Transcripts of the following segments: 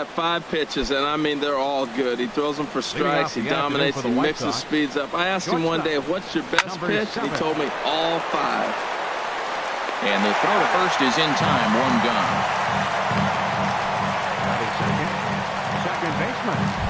5 pitches, and I mean they're all good. He throws them for strikes, he dominates, he mixes speeds up. I asked him one day, what's your best pitch? And he told me all 5. And the throw to first is in time, 1 gone. Second baseman.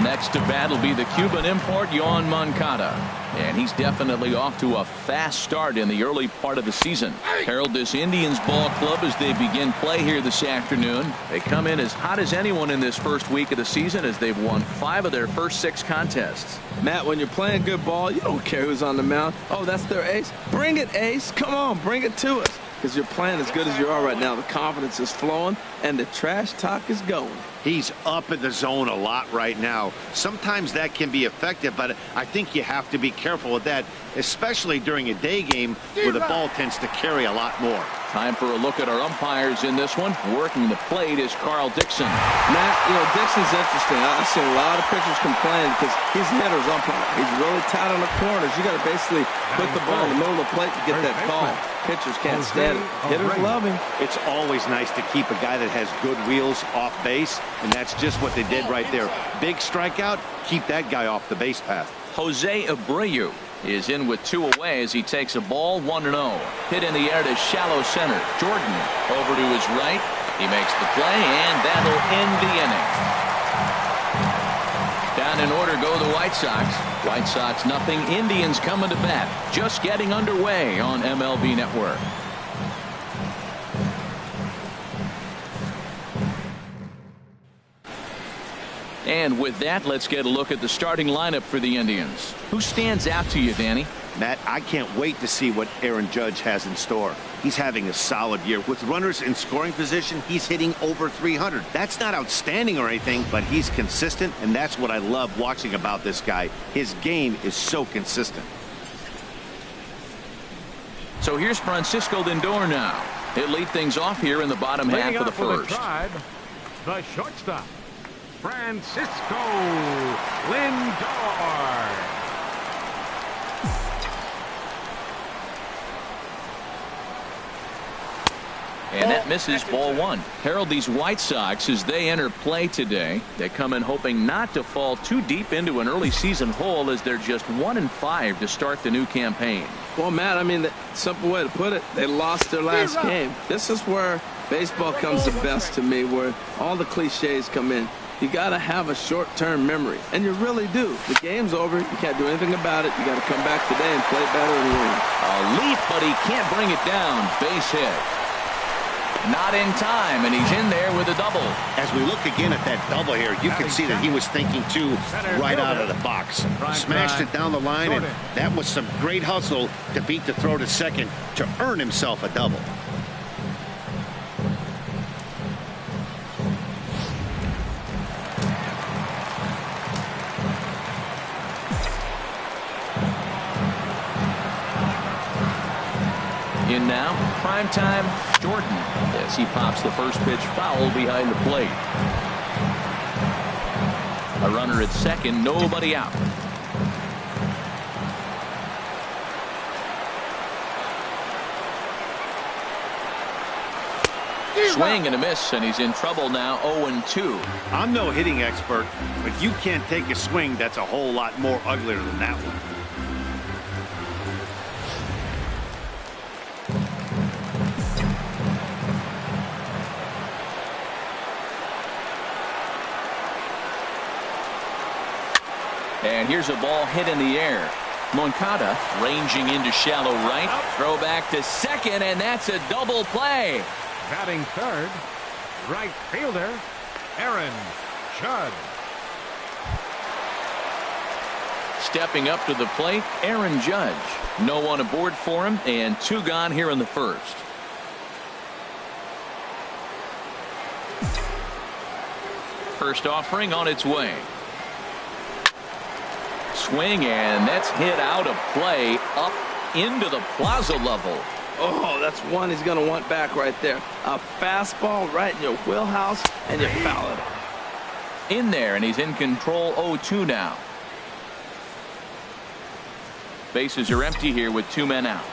Next to bat will be the Cuban import, Yoan Moncada. And he's definitely off to a fast start in the early part of the season. Harold, this Indians ball club, as they begin play here this afternoon, they come in as hot as anyone in this first week of the season, as they've won 5 of their first 6 contests. Matt, when you're playing good ball, you don't care who's on the mound. Oh, that's their ace. Bring it, ace. Come on, bring it to us. Because you're playing as good as you are right now. The confidence is flowing, and the trash talk is going. He's up in the zone a lot right now. Sometimes that can be effective, but I think you have to be careful with that, especially during a day game where the ball tends to carry a lot more. Time for a look at our umpires in this one. Working the plate is Carl Dixon. Matt, Dixon's interesting. I've seen a lot of pitchers complain because he's a hitter's umpire. He's really tight on the corners. You got to basically put the ball in the middle of the plate to get that call. Pitchers can't stand it. Hitters love him. It's always nice to keep a guy that has good wheels off base, and that's just what they did right there. Big strikeout, keep that guy off the base path. Jose Abreu is in with 2 away as he takes a ball, 1-0. Hit in the air to shallow center. Jordan over to his right. He makes the play, and that'll end the inning. Down in order go the White Sox. White Sox nothing. Indians coming to bat. Just getting underway on MLB Network. And with that, let's get a look at the starting lineup for the Indians. Who stands out to you, Danny? Matt, I can't wait to see what Aaron Judge has in store. He's having a solid year. With runners in scoring position, he's hitting over 300. That's not outstanding or anything, but he's consistent, and that's what I love watching about this guy. His game is so consistent. So here's Francisco Lindor now. He'll lead things off here in the bottom half of the first. The shortstop, Francisco Lindor. And that misses, ball 1. Harold, these White Sox, as they enter play today, they come in hoping not to fall too deep into an early season hole, as they're just 1-5 to start the new campaign. Well, Matt, I mean, the simple way to put it, they lost their last game. This is where baseball comes the best to me, where all the cliches come in. You got to have a short-term memory, and you really do. The game's over. You can't do anything about it. You got to come back today and play better and win. A leap, but he can't bring it down. Base hit. Not in time, and he's in there with a double. As we look again at that double here, you can see that he was thinking, too, right out of the box. Smashed it down the line, and that was some great hustle to beat the throw to second to earn himself a double. In now, primetime Jordan, as he pops the first pitch foul behind the plate. A runner at second, nobody out. Swing and a miss, and he's in trouble now, 0-2. I'm no hitting expert, but you can't take a swing that's a whole lot more uglier than that one. And here's a ball hit in the air. Moncada ranging into shallow right. Throw back to second, and that's a double play. Batting third, right fielder, Aaron Judge. Stepping up to the plate, Aaron Judge. No one aboard for him, and 2 gone here in the first. First offering on its way. Swing, and that's hit out of play up into the plaza level. Oh, that's one he's going to want back right there. A fastball right in your wheelhouse, and you foul it. In there, and he's in control, 0-2 now. Bases are empty here with 2 men out.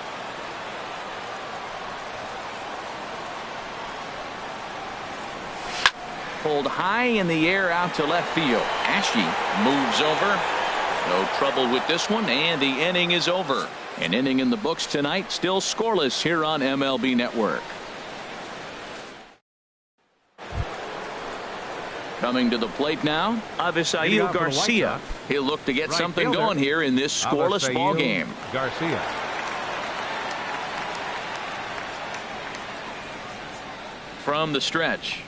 pulled high in the air out to left field. Ashe moves over. No trouble with this one, and the inning is over. An inning in the books tonight, still scoreless here on MLB Network. Coming to the plate now, Avisail Garcia. He'll look to get something going here in this scoreless ball game. Garcia. From the stretch.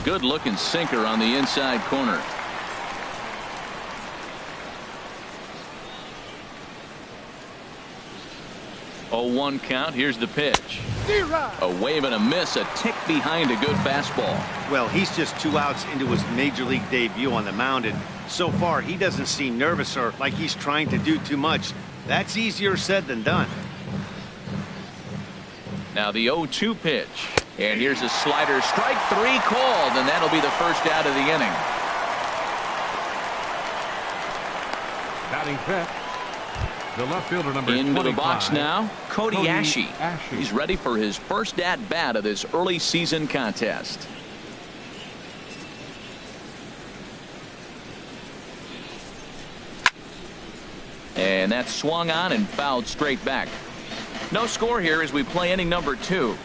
Good looking sinker on the inside corner. A 1 count. Here's the pitch. A wave and a miss, a tick behind a good fastball. Well, he's just 2 outs into his major league debut on the mound, and so far he doesn't seem nervous or like he's trying to do too much. That's easier said than done. Now the 0-2 pitch, and here's a slider. Strike 3 called, and that'll be the first out of the inning. Batting fifth, the left fielder, number 25. Into the box now, Cody Ashe. He's ready for his first at bat of this early season contest. And that's swung on and fouled straight back. No score here as we play inning number 2.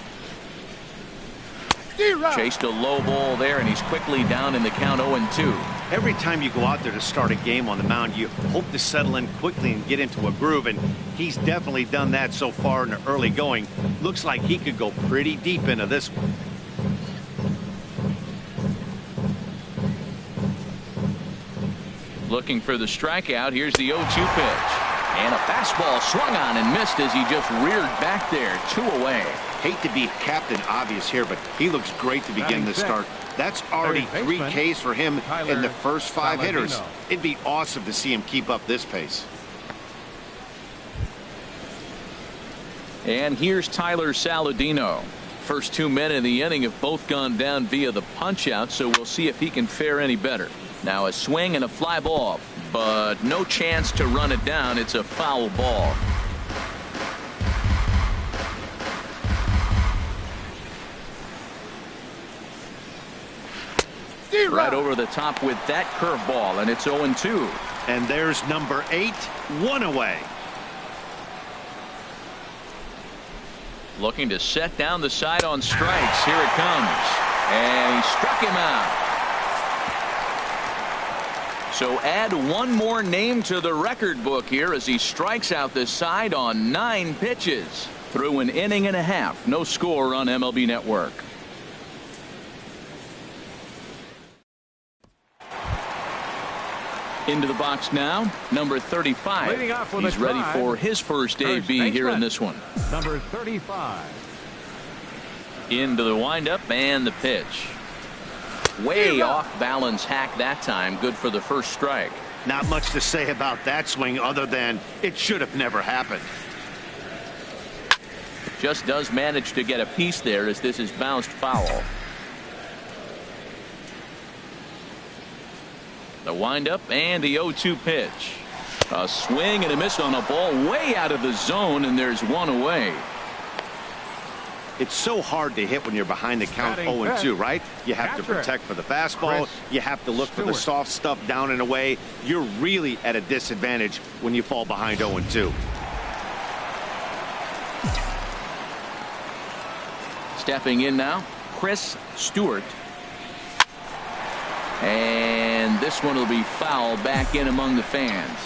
Chased a low ball there, and he's quickly down in the count 0-2. Every time you go out there to start a game on the mound, you hope to settle in quickly and get into a groove, and he's definitely done that so far in the early going. Looks like he could go pretty deep into this one. Looking for the strikeout. Here's the 0-2 pitch. And a fastball swung on and missed as he just reared back there. 2 away. Hate to be Captain Obvious here, but he looks great to begin the start. That's already 3 Ks for him in the first 5 hitters. It'd be awesome to see him keep up this pace. And here's Tyler Saladino. First 2 men in the inning have both gone down via the punch out, so we'll see if he can fare any better. Now a swing and a fly ball, but no chance to run it down. It's a foul ball. Right over the top with that curveball, and it's 0-2. And there's number 8, 1 away. Looking to set down the side on strikes. Here it comes. And he struck him out. So add 1 more name to the record book here as he strikes out the side on 9 pitches. Through an inning and a half. No score on MLB Network. Into the box now, number 35. He's ready for his first AB here in this one. Number 35. Into the windup and the pitch. Way off balance hack that time. Good for the first strike. Not much to say about that swing other than it should have never happened. Just does manage to get a piece there as this is bounced foul. The windup and the 0-2 pitch. A swing and a miss on a ball way out of the zone, and there's 1 away. It's so hard to hit when you're behind the count 0-2, right? You have to protect for the fastball. You have to look for the soft stuff down and away. You're really at a disadvantage when you fall behind 0-2. Stepping in now, Chris Stewart. And this one will be foul back in among the fans.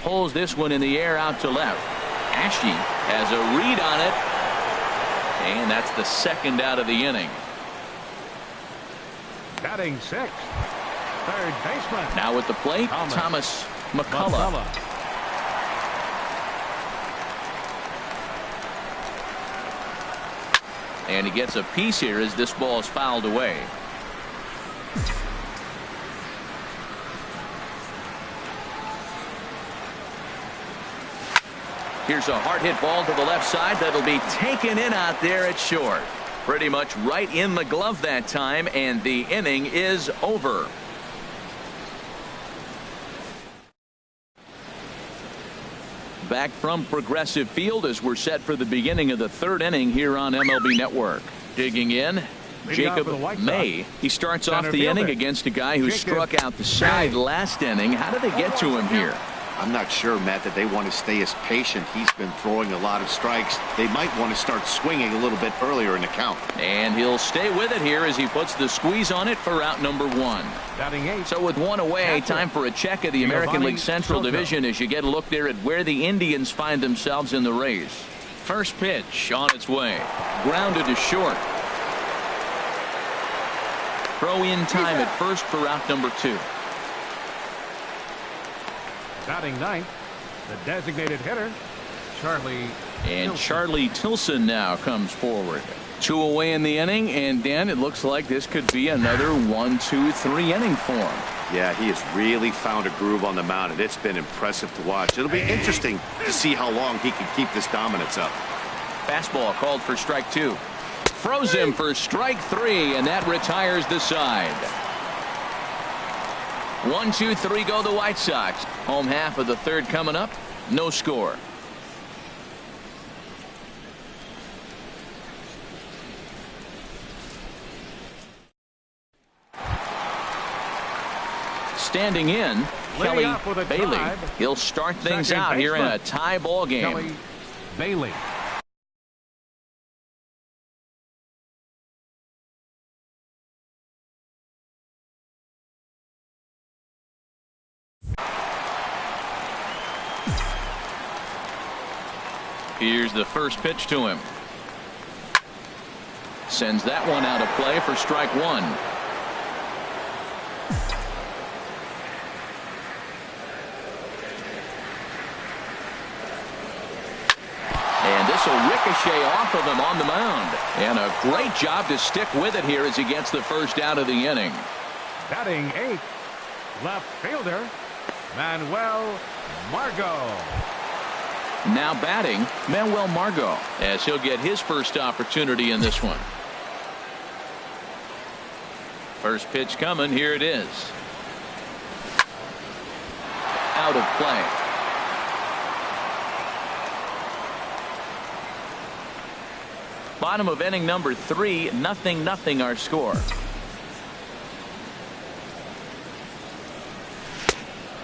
Pulls this one in the air out to left. Ashe has a read on it. And that's the second out of the inning. Batting 6th, third baseman. Now at the plate, Thomas McCullough. And he gets a piece here as this ball is fouled away. Here's a hard hit ball to the left side that'll be taken in out there at short. Pretty much right in the glove that time, and the inning is over. back from Progressive Field as we're set for the beginning of the third inning here on MLB Network. Digging in, Jacob May. He starts off the inning against a guy who struck out the side last inning. How did they get to him here? I'm not sure, Matt, that they want to stay as patient. He's been throwing a lot of strikes. They might want to start swinging a little bit earlier in the count. And he'll stay with it here as he puts the squeeze on it for out number 1. So with 1 away, time for a check of the American League Central Division as you get a look there at where the Indians find themselves in the race. First pitch on its way. Grounded to short. Throw in time at first for out number 2. Batting ninth, the designated hitter, Charlie. And Tilson. Charlie Tilson now comes forward. 2 away in the inning, and Dan, it looks like this could be another 1-2-3 inning for him. Yeah, he has really found a groove on the mound, and it's been impressive to watch. It'll be interesting to see how long he can keep this dominance up. Fastball called for strike 2. Throws him for strike 3, and that retires the side. 1-2-3 go the White Sox. Home half of the third coming up. No score. Standing in, Kelly Bailey. He'll start things out here in a tie ball game. Kelly Bailey. Here's the first pitch to him. Sends that one out of play for strike 1. And this will ricochet off of him on the mound. And a great job to stick with it here as he gets the first out of the inning. Batting 8th, left fielder, Manuel Margot. Now batting, Manuel Margot, as he'll get his first opportunity in this one. First pitch coming. Here it is. Out of play. Bottom of inning number 3, 0-0 our score.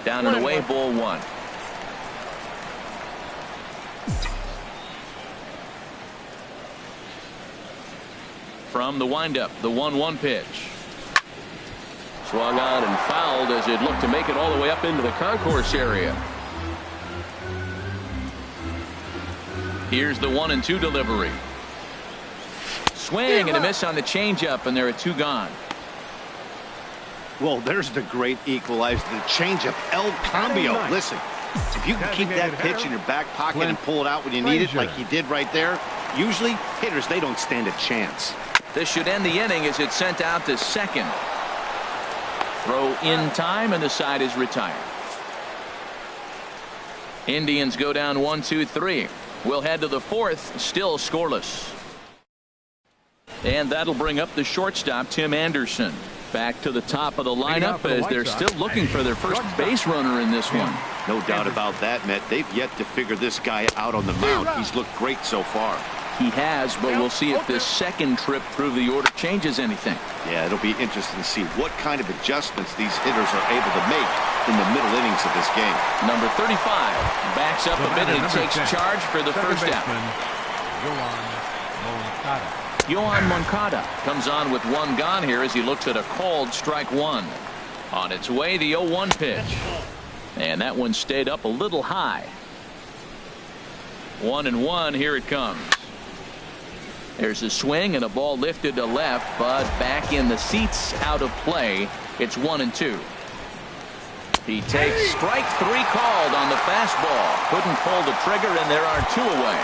Down and away, ball 1. From the windup, the 1-1 pitch. Swung on and fouled as it looked to make it all the way up into the concourse area. Here's the 1-2 delivery. Swing and a miss on the changeup, and there are 2 gone. Well, there's the great equalizer, the changeup, El Cambio. Listen, if you can keep that pitch in your back pocket and pull it out when you need it like he did right there, usually hitters, they don't stand a chance. This should end the inning as it's sent out to second. Throw in time, and the side is retired. Indians go down 1-2-3. We'll head to the 4th, still scoreless. And that'll bring up the shortstop, Tim Anderson. Back to the top of the lineup as they're still looking for their first base runner in this one. No doubt about that, Matt. They've yet to figure this guy out on the mound. He's looked great so far. He has, but we'll see if this second trip through the order changes anything. Yeah, it'll be interesting to see what kind of adjustments these hitters are able to make in the middle innings of this game. Number 35 backs up a bit and takes charge for the first out. Yohan Moncada comes on with 1 gone here as he looks at a called strike 1. On its way, the 0-1 pitch. And that one stayed up a little high. 1-1, here it comes. There's a swing and a ball lifted to left, but back in the seats, out of play. It's 1-2. He takes strike 3 called on the fastball. Couldn't pull the trigger, and there are 2 away.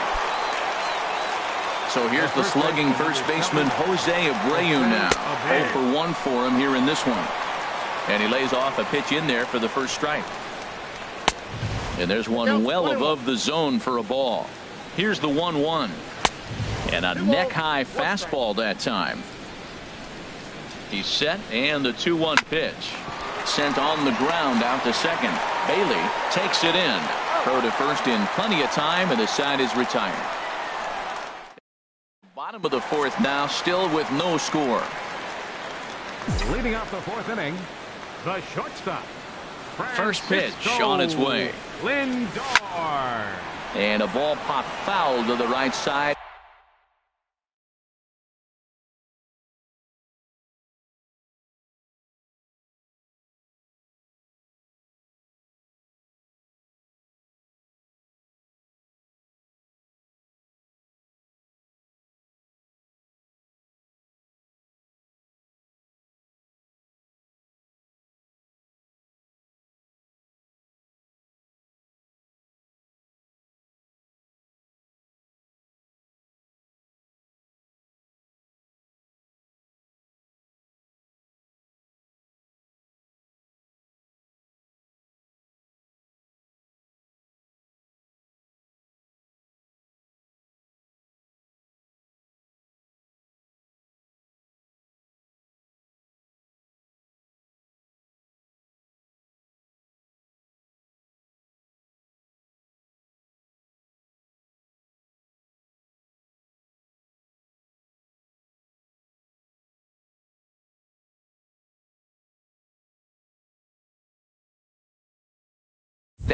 So here's the slugging first baseman Jose Abreu now. 0 for 1 for him here in this one. And he lays off a pitch in there for the first strike. And there's one well above the zone for a ball. Here's the 1-1. And a neck-high fastball that time. He's set, and the 2-1 pitch. Sent on the ground out to second. Bailey takes it in. Throw to first in plenty of time, and the side is retired. Bottom of the fourth now, still with no score. Leading off the fourth inning, the shortstop. First pitch on its way. Lindor. And a ball popped foul to the right side.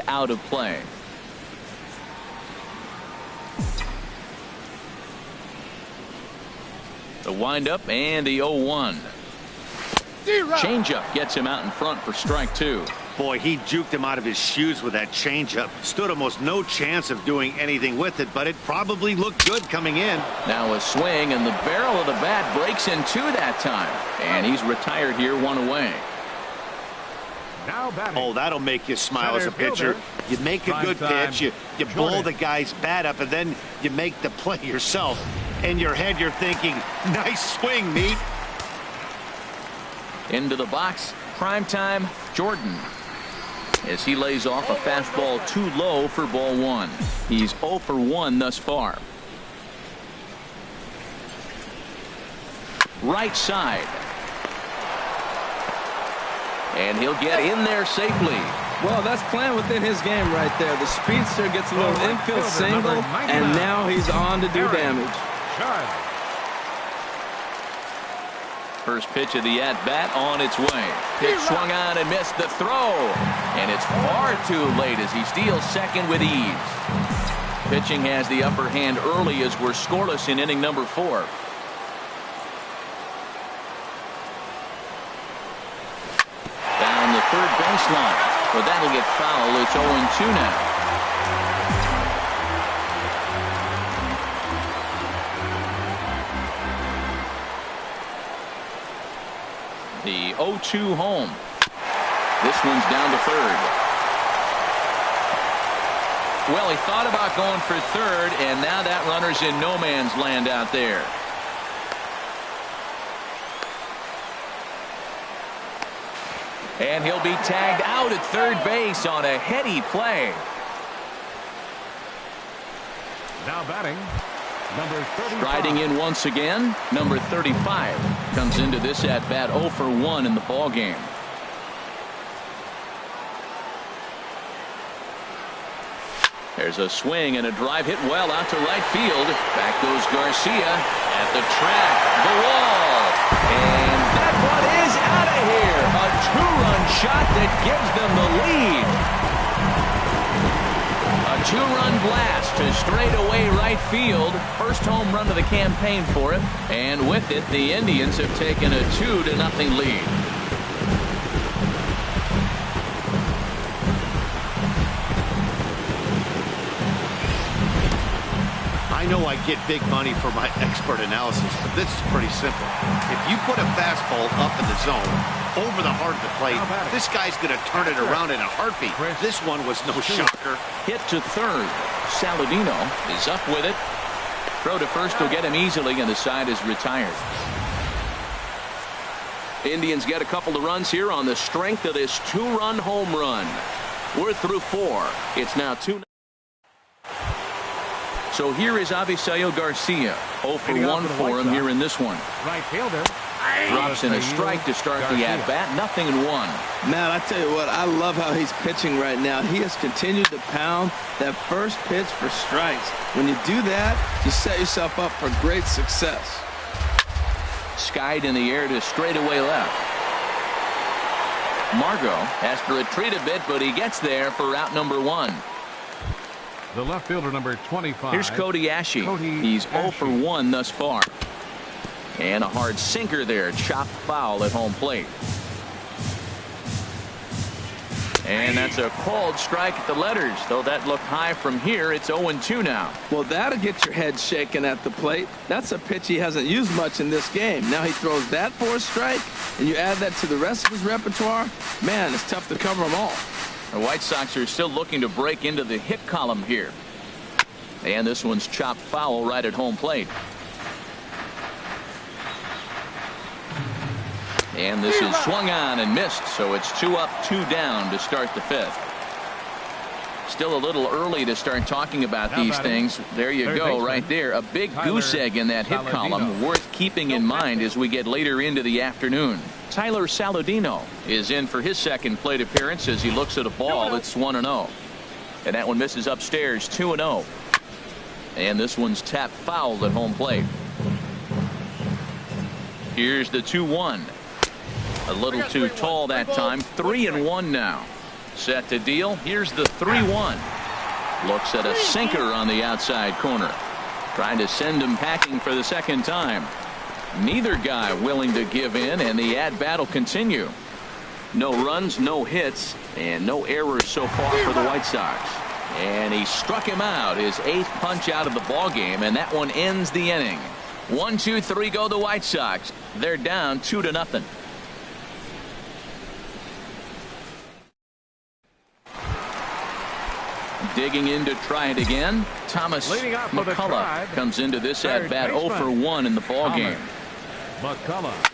Out of play. The windup and the 0-1. Changeup gets him out in front for strike two. Boy, he juked him out of his shoes with that changeup. Stood almost no chance of doing anything with it, but it probably looked good coming in. Now a swing, and the barrel of the bat breaks in two that time. And he's retired here, one away. Now batting. Oh, that'll make you smile as a pitcher. You make a good pitch, you blow the guy's bat up, and then you make the play yourself. In your head, you're thinking, nice swing, meat. Into the box, primetime Jordan, as he lays off a fastball too low for ball one. He's 0 for 1 thus far. Right side. And he'll get in there safely. Well, that's playing within his game right there. The speedster gets a little infield single, and now he's on to do damage. First pitch of the at-bat on its way. Pitch swung on and missed the throw. And it's far too late as he steals second with ease. Pitching has the upper hand early as we're scoreless in inning number 4. Down the third baseline. But that'll get foul. It's 0-2 now. The 0-2 home. This one's down to third. Well, he thought about going for third, and now that runner's in no man's land out there. And he'll be tagged out at third base on a heady play. Now batting, number 35. Striding in once again, number 35 comes into this at bat 0 for 1 in the ball game. There's a swing and a drive hit well out to right field. Back goes Garcia at the track, the wall, and that one is out of here. A two-run shot that gives them the lead. A two-run blast to straightaway right field. First home run of the campaign for him. And with it, the Indians have taken a 2-0 lead. I know I get big money for my expert analysis, but this is pretty simple. If you put a fastball up in the zone, over the heart of the plate, this guy's going to turn it around in a heartbeat. This one was no shocker. Hit to third. Saladino is up with it. Throw to first will get him easily, and the side is retired. Indians get a couple of runs here on the strength of this two-run home run. We're through 4. It's now 2. So here is Avisail Garcia. 0 for 1 for him here in this one. Right fielder. Drops in a strike to start the at-bat. 0-1. Man, I tell you what, I love how he's pitching right now. He has continued to pound that first pitch for strikes. When you do that, you set yourself up for great success. Skied in the air to straightaway left. Margot has to retreat a bit, but he gets there for out number 1. The left fielder, number 25. Here's Cody Ashe. He's 0 for 1 thus far. And a hard sinker there, chopped foul at home plate. And that's a called strike at the letters, though that looked high from here. It's 0-2 now. Well, that'll get your head shaken at the plate. That's a pitch he hasn't used much in this game. Now he throws that for a strike, and you add that to the rest of his repertoire. Man, it's tough to cover them all. The White Sox are still looking to break into the hit column here. And this one's chopped foul right at home plate. And this is swung on and missed, so it's 2 up, 2 down to start the 5th. Still a little early to start talking about these things. There you go, right there. A big goose egg in that hit column, worth keeping in mind as we get later into the afternoon. Tyler Saladino is in for his second plate appearance as he looks at a ball that's 1-0. And that one misses upstairs, 2-0. And this one's tapped foul at home plate. Here's the 2-1. A little too tall that time. 3-1 now. Set to deal. Here's the 3-1. Looks at a sinker on the outside corner. Trying to send him packing for the second time. Neither guy willing to give in, and the at-bat will continue. No runs, no hits, and no errors so far for the White Sox. And he struck him out, his 8th punch out of the ball game, and that one ends the inning. 1, 2, 3 go the White Sox. They're down 2-0. Digging in to try it again. Thomas McCullough comes into this at-bat 0 for 1 in the ball game. McCullough.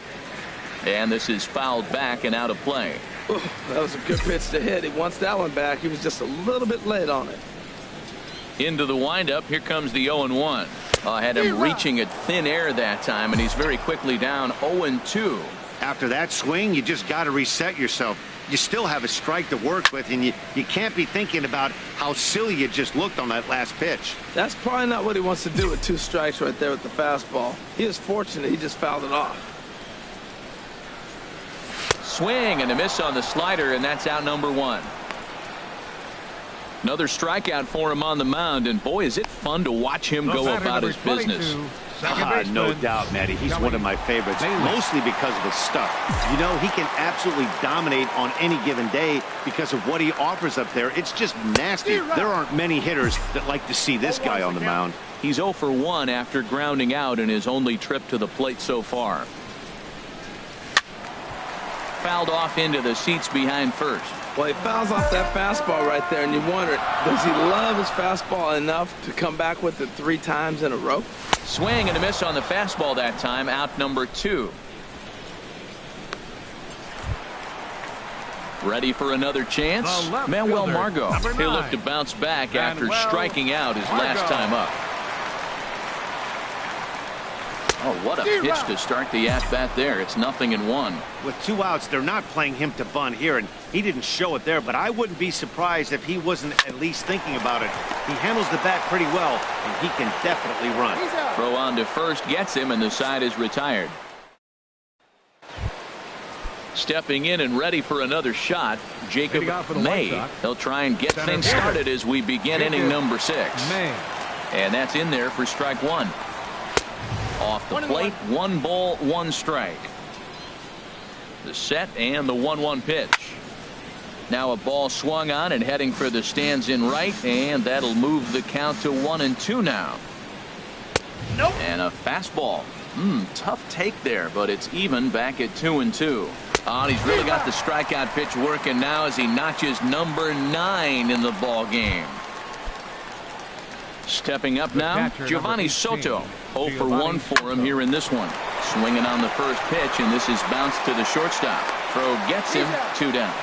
And this is fouled back and out of play. Ooh, that was a good pitch to hit. He wants that one back. He was just a little bit late on it. Into the windup. Here comes the 0-1. Had him reaching at thin air that time, and he's very quickly down 0-2. After that swing, you just got to reset yourself. You still have a strike to work with, and you can't be thinking about how silly you just looked on that last pitch. That's probably not what he wants to do with 2 strikes right there with the fastball. He is fortunate he just fouled it off. Swing and a miss on the slider, and that's out number 1. Another strikeout for him on the mound, and boy, is it fun to watch him go about his business. No doubt, Matty. He's one of my favorites, mostly because of his stuff. You know, he can absolutely dominate on any given day because of what he offers up there. It's just nasty. There aren't many hitters that like to see this guy on the mound. He's 0 for 1 after grounding out in his only trip to the plate so far. Fouled off into the seats behind first. Well, he fouls off that fastball right there, and you wonder, does he love his fastball enough to come back with it 3 times in a row? Swing and a miss on the fastball that time, out number 2. Ready for another chance? Manuel Margot. He'll look to bounce back after striking out his last time up. Oh, what a pitch to start the at-bat there. It's 0-1. With 2 outs, they're not playing him to bunt here, and he didn't show it there, but I wouldn't be surprised if he wasn't at least thinking about it. He handles the bat pretty well, and he can definitely run. Throw on to first gets him, and the side is retired. Stepping in and ready for another shot, Jacob May. They'll try and get things started as we begin inning number 6. And that's in there for strike 1. Off the plate, 1 ball, 1 strike. The set and the 1-1 pitch. Now a ball swung on and heading for the stands in right, and that'll move the count to 1-2 now. And a fastball. Tough take there, but it's even back at 2-2. Oh, he's really got the strikeout pitch working now as he notches number 9 in the ball game. Stepping up now, Giovanni Soto. 0 for 1 for him here in this one. Swinging on the first pitch, and this is bounced to the shortstop. Throw gets him, 2 down.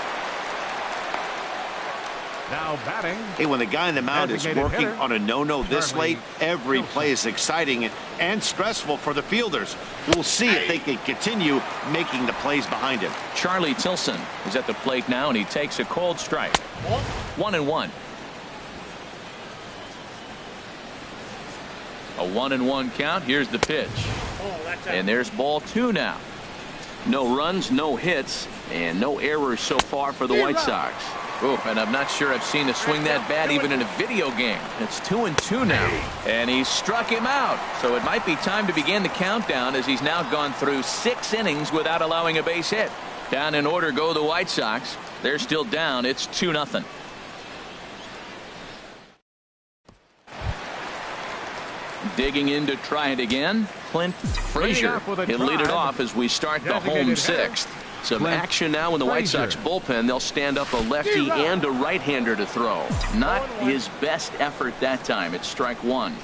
Now batting. Hey, when the guy in the mound is Designated working hitter, on a no-no this Charlie late, every Wilson. play is exciting and stressful for the fielders. We'll see if they can continue making the plays behind him. Charlie Tilson is at the plate now, and he takes a cold strike. 1-1. A 1-1 count. Here's the pitch. And there's ball 2 now. No runs, no hits, and no errors so far for the White Sox. Oh, and I'm not sure I've seen a swing that bad even in a video game. It's 2-2 now. And he struck him out. So it might be time to begin the countdown, as he's now gone through 6 innings without allowing a base hit. Down in order go the White Sox. They're still down. It's 2-0. Digging in to try it again, Clint Frazier. He'll lead it off as we start the home 6th. Some action now in the White Sox bullpen. They'll stand up a lefty and a right-hander to throw. Not his best effort that time. It's strike 1.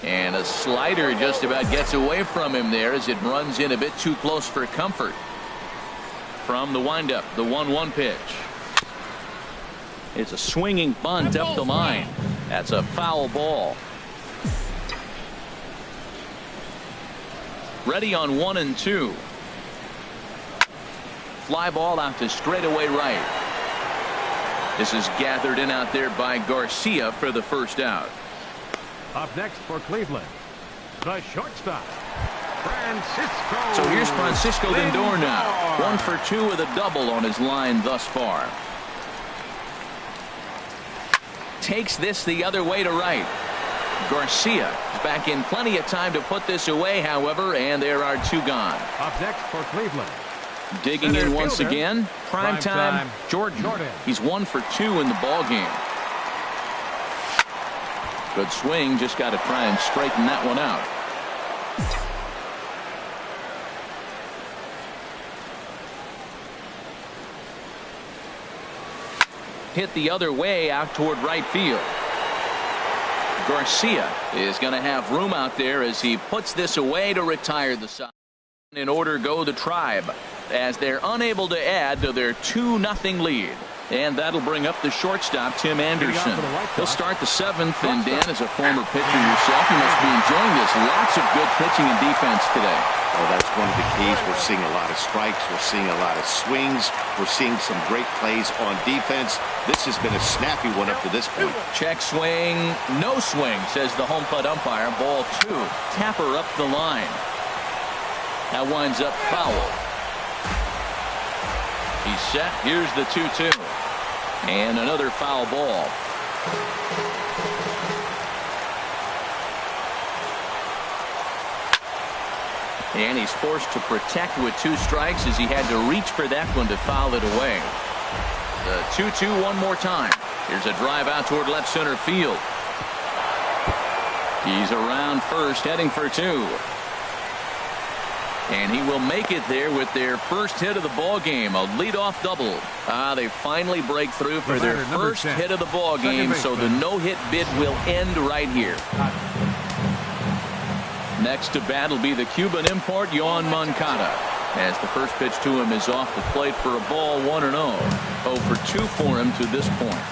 And a slider just about gets away from him there as it runs in a bit too close for comfort. From the windup, the 1-1 pitch. It's a swinging bunt up the line. That's a foul ball. Ready on 1-2. Fly ball out to straightaway right. This is gathered in out there by Garcia for the first out. Up next for Cleveland, the shortstop, Francisco. So here's Francisco Lindor now. 1 for 2 with a double on his line thus far. Takes this the other way to right. Garcia is back in plenty of time to put this away, however, and there are 2 gone. Up next for Cleveland, Digging in once again, primetime Jordan. He's 1 for 2 in the ball game. Good swing, just got to try and straighten that one out. Hit the other way out toward right field. Garcia is going to have room out there as he puts this away to retire the side. In order go the Tribe as they're unable to add to their 2-0 lead. And that'll bring up the shortstop, Tim Anderson. He'll start the 7th, and Dan, as a former pitcher yourself, you must be enjoying this. Lots of good pitching and defense today. Oh, that's one of the keys. We're seeing a lot of strikes. We're seeing a lot of swings. We're seeing some great plays on defense. This has been a snappy one up to this point. Check swing, no swing, says the home plate umpire. Ball 2. Tapper up the line. That winds up foul. He's set. Here's the 2-2. And another foul ball. And he's forced to protect with 2 strikes as he had to reach for that one to foul it away. The 2-2 one more time. Here's a drive out toward left center field. He's around first, heading for 2. And he will make it there with their first hit of the ball game, a leadoff double. They finally break through for their first hit of the ball game, so the no-hit bid will end right here. Next to bat will be the Cuban import, Yoan Moncada, as the first pitch to him is off the plate for a ball, 1-0. 0 for 2 for him to this point.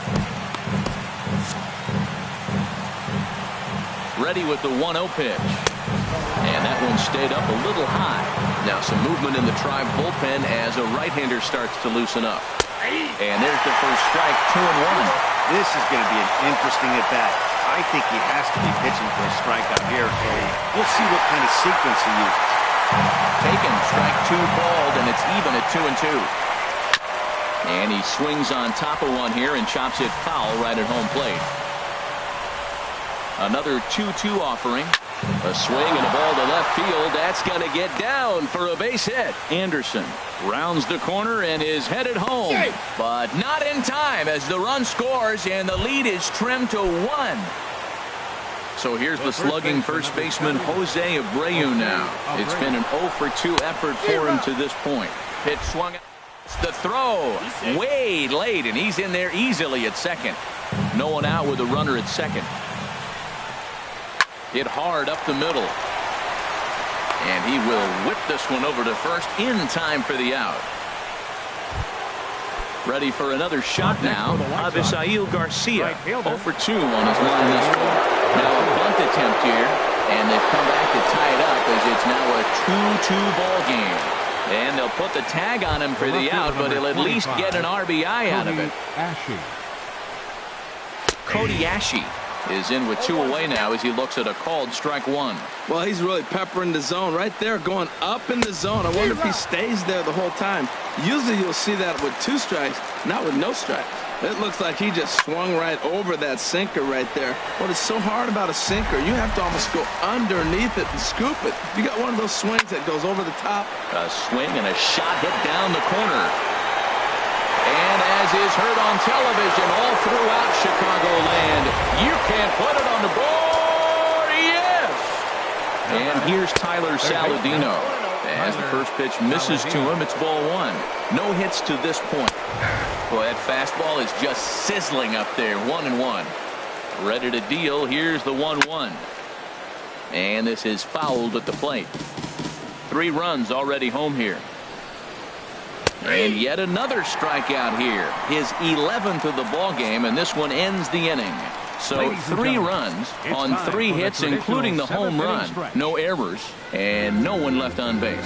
Ready with the 1-0 pitch. And that one stayed up a little high. Now some movement in the Tribe bullpen as a right-hander starts to loosen up. And there's the first strike, 2-1. This is going to be an interesting at-bat. I think he has to be pitching for a strikeout here. We'll see what kind of sequence he uses. Taken, strike 2 called, and it's even at 2-2. And he swings on top of one here and chops it foul right at home plate. Another 2-2 offering. A swing and a ball to left field. That's going to get down for a base hit. Anderson rounds the corner and is headed home, but not in time as the run scores and the lead is trimmed to 1. So here's the slugging first baseman Jose Abreu now. It's been an 0 for 2 effort for him to this point. Pitch swung out. The throw way late, and he's in there easily at second. No one out with a runner at second. Hit hard up the middle. And he will whip this one over to first in time for the out. Ready for another shot now. Abisail Garcia, Right fielder. 0 for 2 on his line thus far. Now a bunt attempt here, and they've come back to tie it up as it's now a 2-2 ball game. And they'll put the tag on him for the out, but he'll at least get an RBI out of it. Cody Ashe is in with 2 away now as he looks at a called strike 1. Well, he's really peppering the zone right there, going up in the zone. I wonder if he stays there the whole time. Usually you'll see that with 2 strikes, not with no strikes. It looks like he just swung right over that sinker right there. What is so hard about a sinker, you have to almost go underneath it and scoop it. You got one of those swings that goes over the top. A swing and a shot hit down the corner. And as is heard on television all throughout Chicagoland, you can't put it on the board. Yes! And here's Tyler Saladino. As the first pitch misses to him, it's ball 1. No hits to this point. Boy, that fastball is just sizzling up there. 1-1. Ready to deal. Here's the 1-1. And this is fouled at the plate. 3 runs already home here. And yet another strikeout here. His 11th of the ball game, and this one ends the inning. So 3 runs on 3 hits, including the home run. No errors, and no one left on base.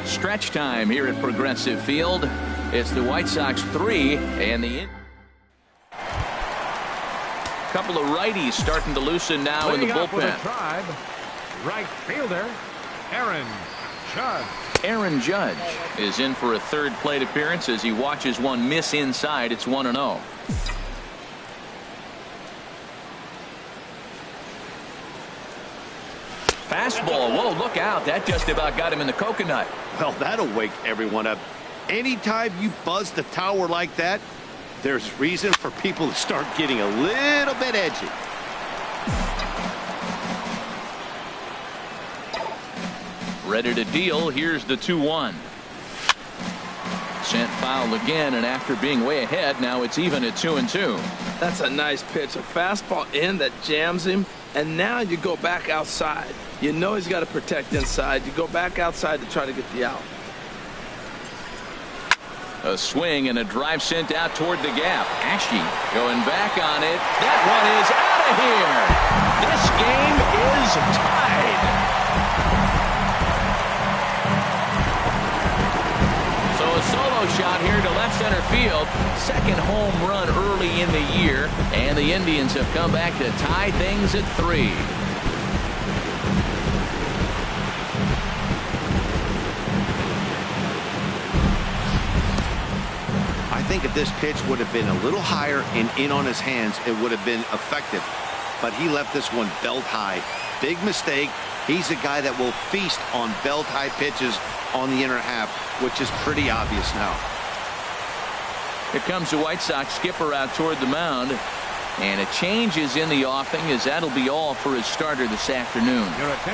Stretch time here at Progressive Field. It's the White Sox 3 and the couple of righties starting to loosen now in the bullpen. Right fielder Aaron Judge. Aaron Judge is in for a 3rd plate appearance as he watches one miss inside. It's 1-0. Fastball. Whoa, look out. That just about got him in the coconut. Well, that'll wake everyone up. Anytime you buzz the tower like that, there's reason for people to start getting a little bit edgy. Ready to deal. Here's the 2-1. Sent foul again, and after being way ahead, now it's even at 2-2. That's a nice pitch. A fastball in that jams him, and now you go back outside. You know he's got to protect inside. You go back outside to try to get the out. A swing and a drive sent out toward the gap. Ashe going back on it. That one is out of here. This game is tied. So a solo shot here to left center field. 2nd home run early in the year. And the Indians have come back to tie things at 3. I think if this pitch would have been a little higher and in on his hands, it would have been effective. But he left this one belt high. Big mistake. He's a guy that will feast on belt high pitches on the inner half, which is pretty obvious now. Here comes the White Sox skipper out toward the mound. And a change is in the offing, as that'll be all for his starter this afternoon.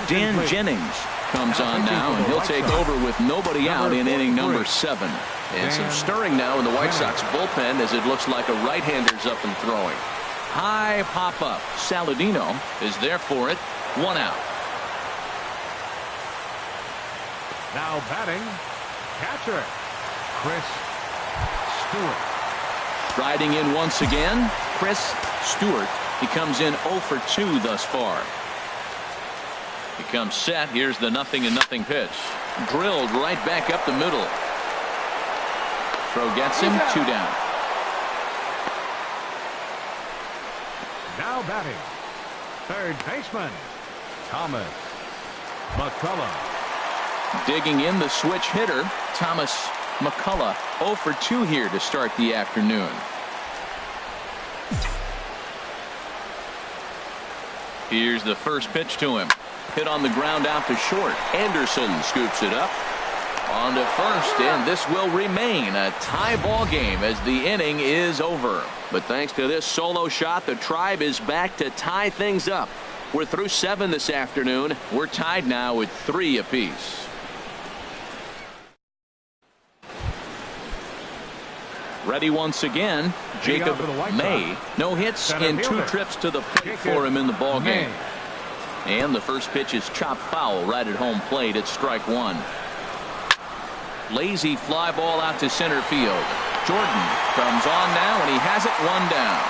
Dan Jennings comes on now, and he'll take over with nobody out in inning number 7. And some stirring now in the White Sox bullpen as it looks like a right-hander's up and throwing. High pop-up. Saladino is there for it. 1 out. Now batting, catcher Chris Stewart. Riding in once again, Chris Stewart. He comes in 0 for 2 thus far. He comes set. Here's the 0-0 pitch. Drilled right back up the middle. Throw gets him. 2 down. Now batting, 3rd baseman Thomas McCullough. Digging in the switch hitter, Thomas McCullough. 0 for 2 here to start the afternoon. Here's the first pitch to him. Hit on the ground out to short. Anderson scoops it up. On to first, and this will remain a tie ball game as the inning is over. But thanks to this solo shot, the Tribe is back to tie things up. We're through 7 this afternoon. We're tied now with 3 apiece. Ready once again, Jacob May. No hits and 2 trips to the plate for him in the ball game. And the first pitch is chopped foul right at home plate. It's strike 1. Lazy fly ball out to center field. Jordan comes on now, and he has it 1 down.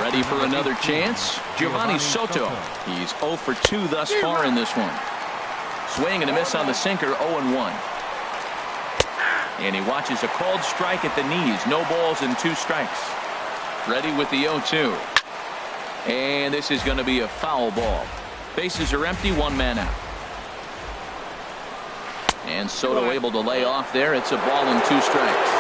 Ready for another chance. Giovanni Soto. He's 0 for 2 thus far in this one. Swing and a miss on the sinker, 0-1. And he watches a called strike at the knees. No balls and 2 strikes. Ready with the 0-2. And this is going to be a foul ball. Bases are empty, 1 man out. And Soto able to lay off there. It's a ball and 2 strikes.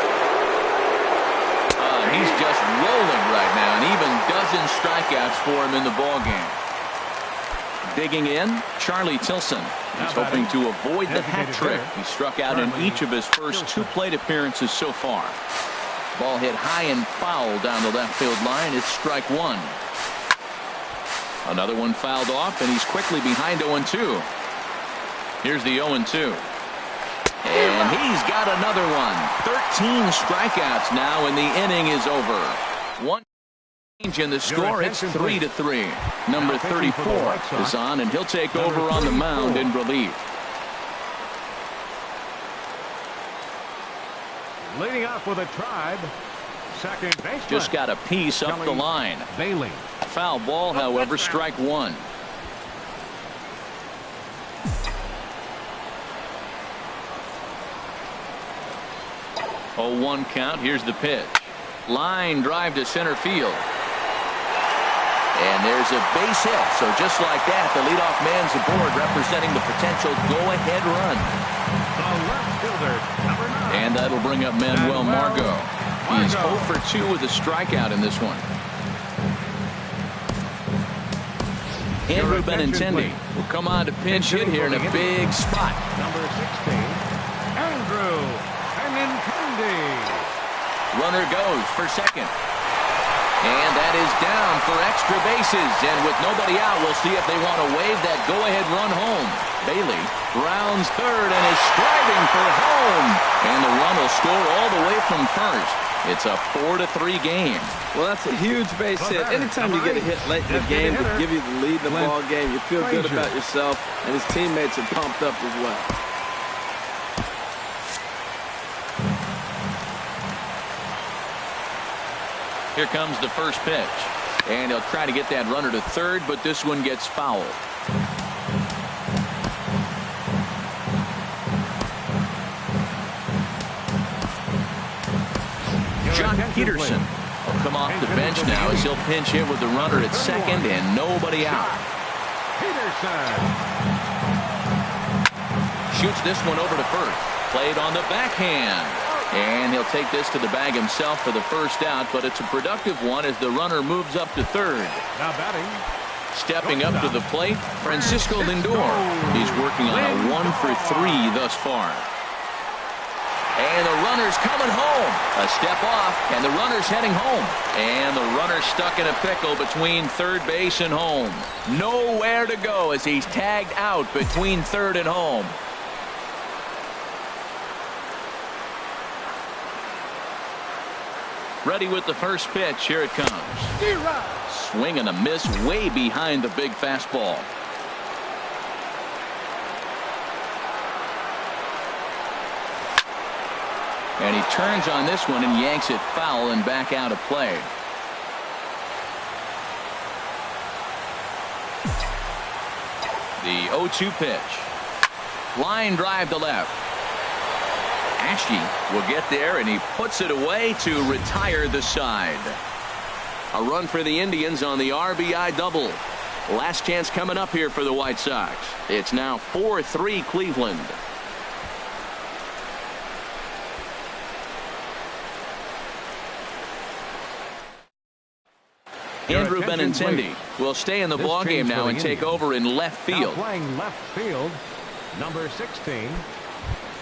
He's just rolling right now, and even dozen strikeouts for him in the ball game. Digging in, Charlie Tilson. He's hoping to avoid the hat trick. He struck out in each of his first 2 plate appearances so far. Ball hit high and foul down the left field line. It's strike 1. Another one fouled off, and he's quickly behind 0-2. Here's the 0-2. And he's got another one. 13 strikeouts now, and the inning is over. 1 change in the score. It's 3-3. Number 34 is on, and he'll take over on the mound in relief. Leading off with a Tribe, second baseman. Just got a piece up the line. Bailey. Foul ball, however, strike 1. 0-1 count. Here's the pitch. Line drive to center field. And there's a base hit. So just like that, the leadoff man's aboard, representing the potential go-ahead run. The left fielder, number 9. And that'll bring up Manuel Margot. He's 0 for 2 with a strikeout in this one. Andrew Benintendi will come on to pinch hit here in a big spot. Number 16, Andrew Benintendi. Runner goes for second. And that is down for extra bases. And with nobody out, we'll see if they want to wave that go-ahead run home. Bailey rounds third and is striving for home. And the run will score all the way from first. It's a 4-3 game. Well, that's a huge base hit. Anytime you get a hit late in the game to give you the lead in the ball game, you feel good about yourself, and his teammates are pumped up as well. Here comes the first pitch. And he'll try to get that runner to third, but this one gets fouled. John Peterson will come off the bench now as he'll pinch hit with the runner at second and nobody out. Peterson Shoots this one over to first. Played on the backhand. And he'll take this to the bag himself for the first out, but it's a productive one as the runner moves up to third. now batting. Stepping up to the plate, Francisco Lindor. He's working on a 1 for 3 thus far. And the runner's coming home. A step off, and the runner's heading home. And the runner's stuck in a pickle between third base and home. Nowhere to go as he's tagged out between third and home. Ready with the first pitch. Here it comes. Swing and a miss way behind the big fastball. And he turns on this one and yanks it foul and back out of play. The 0-2 pitch. Line drive to left. Ashe will get there, and he puts it away to retire the side. A run for the Indians on the RBI double. Last chance coming up here for the White Sox. It's now 4-3 Cleveland. Andrew Benintendi will stay in the ballgame now and take over in left field. Now playing left field, number 16,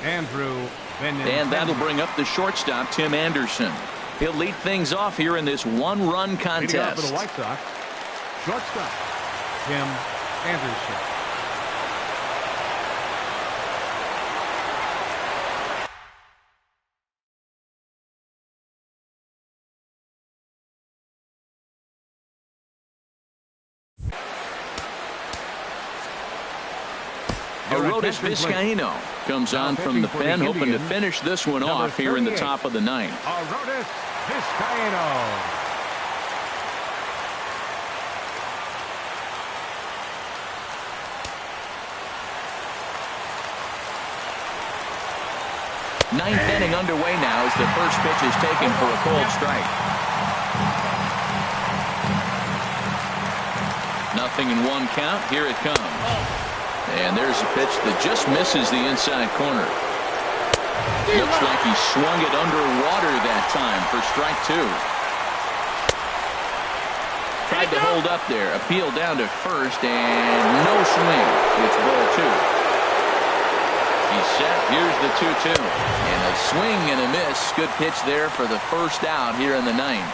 Andrew Benintendi. And that'll bring up the shortstop, Tim Anderson. He'll lead things off here in this one-run contest. For the White Sox, shortstop, Tim Anderson. Arodys Vizcaino comes on from the pen, hoping to finish this one off here in the top of the ninth. Arodys Vizcaino. Ninth inning underway now as the first pitch is taken for a cold strike. Nothing in one count. Here it comes. And there's a pitch that just misses the inside corner. Looks like he swung it underwater that time for strike two. Tried to hold up there. Appeal down to first and no swing. It's ball two. He's set. Here's the 2-2. And a swing and a miss. Good pitch there for the first out here in the ninth.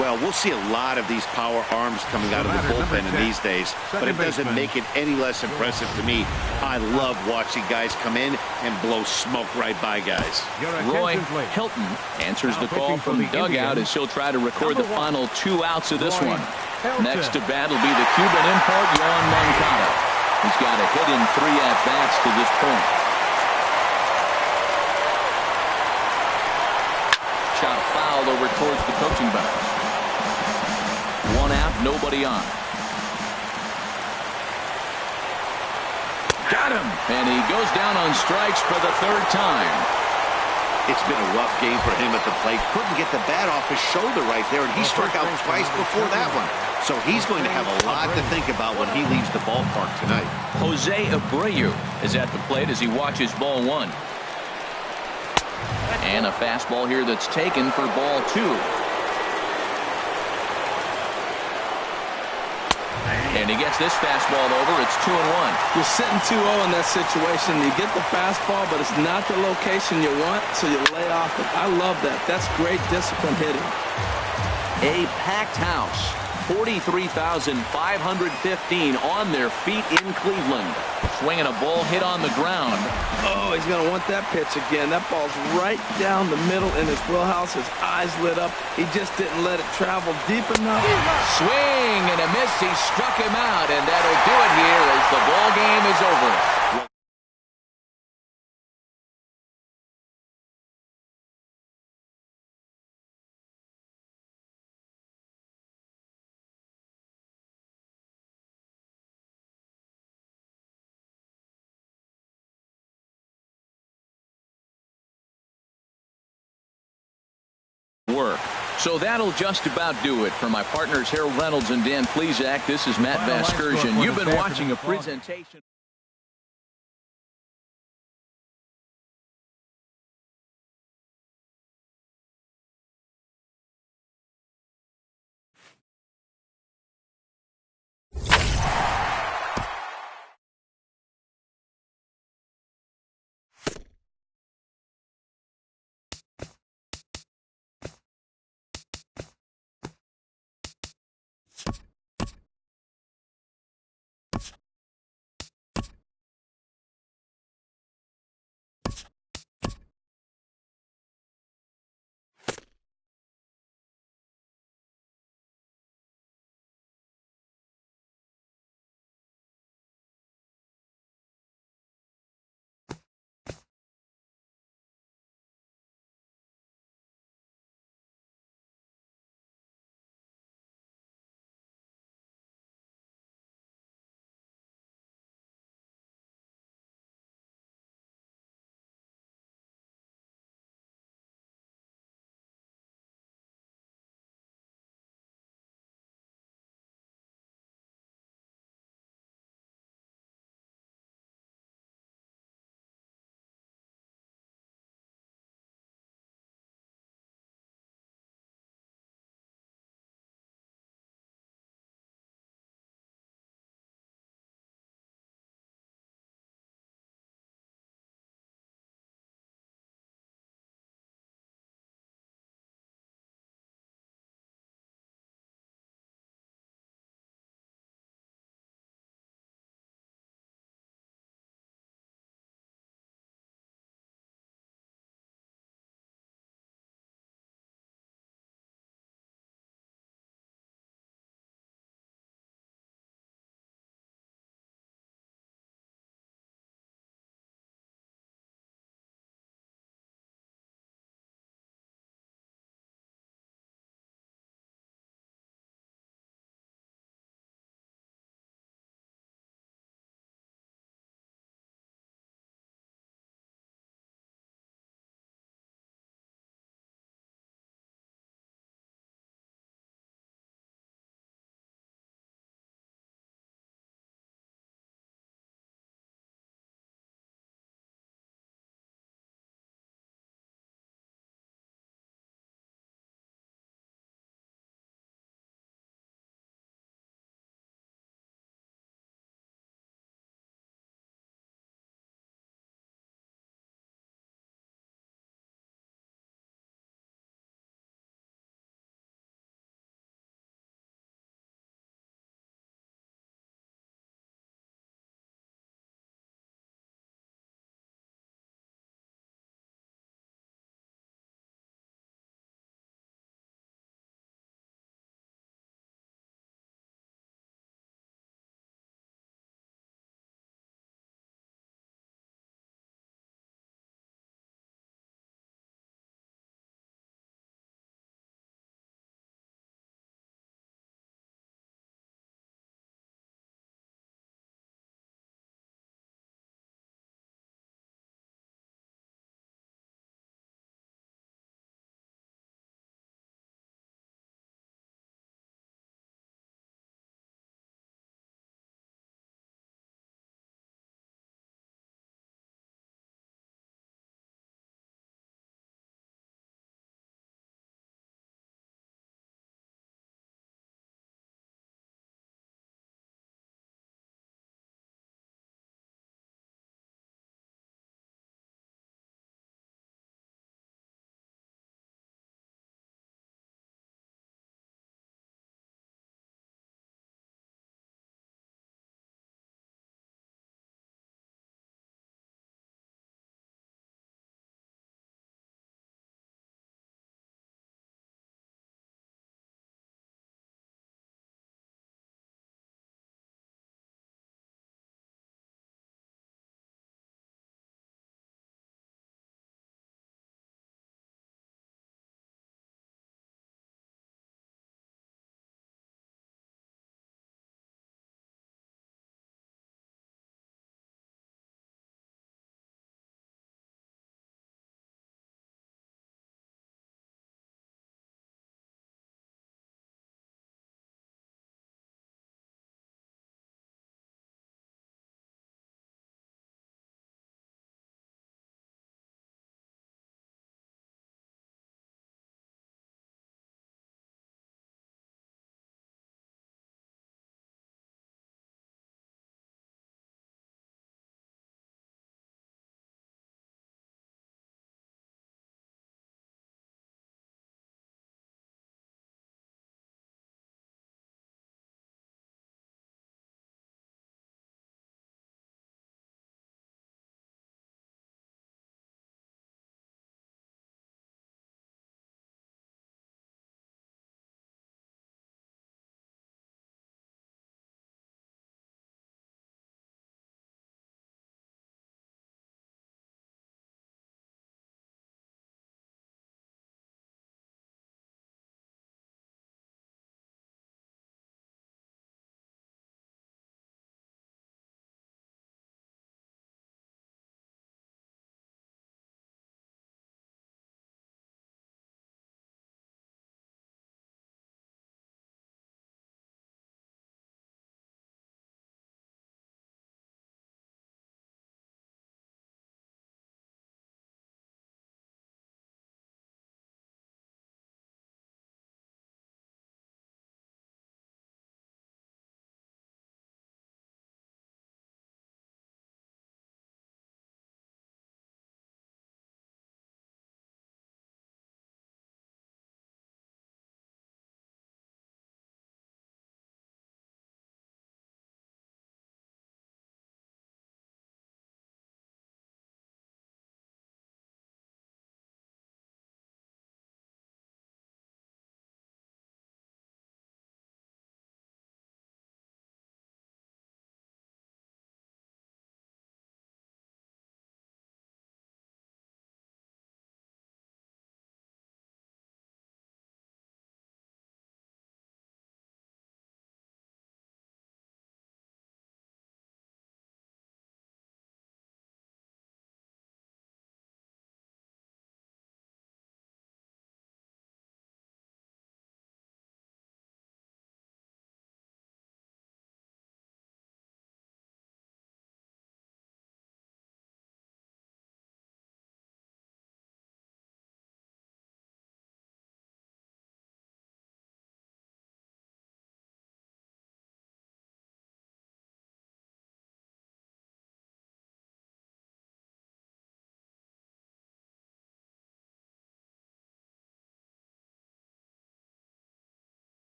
Well, we'll see a lot of these power arms coming out of the bullpen in these days, but it doesn't make it any less impressive to me. I love watching guys come in and blow smoke right by guys. Roy Hilton answers the call from the dugout as he'll try to record the final 2 outs of this one. Next to bat will be the Cuban import, Yoan Moncada. He's got a hit in 3 at-bats to this point. Shot fouled over towards the coaching box. 1 out, nobody on. Got him! And he goes down on strikes for the 3rd time. It's been a rough game for him at the plate. Couldn't get the bat off his shoulder right there, and he struck out twice before that one. So he's going to have a lot to think about when he leaves the ballpark tonight. Jose Abreu is at the plate as he watches ball 1. And a fastball here that's taken for ball 2. And he gets this fastball over. It's 2-1. You're sitting 2-0 in that situation. You get the fastball, but it's not the location you want, so you lay off it. I love that. That's great discipline hitting. A packed house. 43,515 on their feet in Cleveland. Swinging a ball hit on the ground. Oh, he's going to want that pitch again. That ball's right down the middle in his wheelhouse. His eyes lit up. He just didn't let it travel deep enough. Swing and a miss. He struck him out, and that'll do it here as the ball game is over. Work. So that'll just about do it. For my partners Harold Reynolds and Dan Plesac, this is Matt Vasgersian. You've been watching a presentation.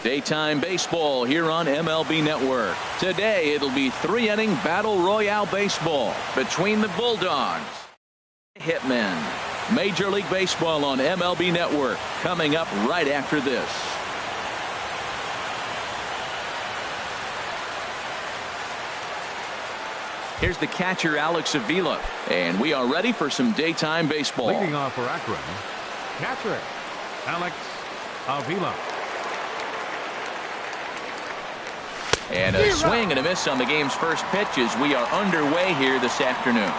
Daytime baseball here on MLB Network. Today it'll be 3-inning battle royale baseball between the Bulldogs and Hitmen. Major League Baseball on MLB Network coming up right after this. Here's the catcher, Alex Avila, and we are ready for some daytime baseball. Leading off for Akron, catcher Alex Avila. And a swing and a miss on the game's first pitch as we are underway here this afternoon.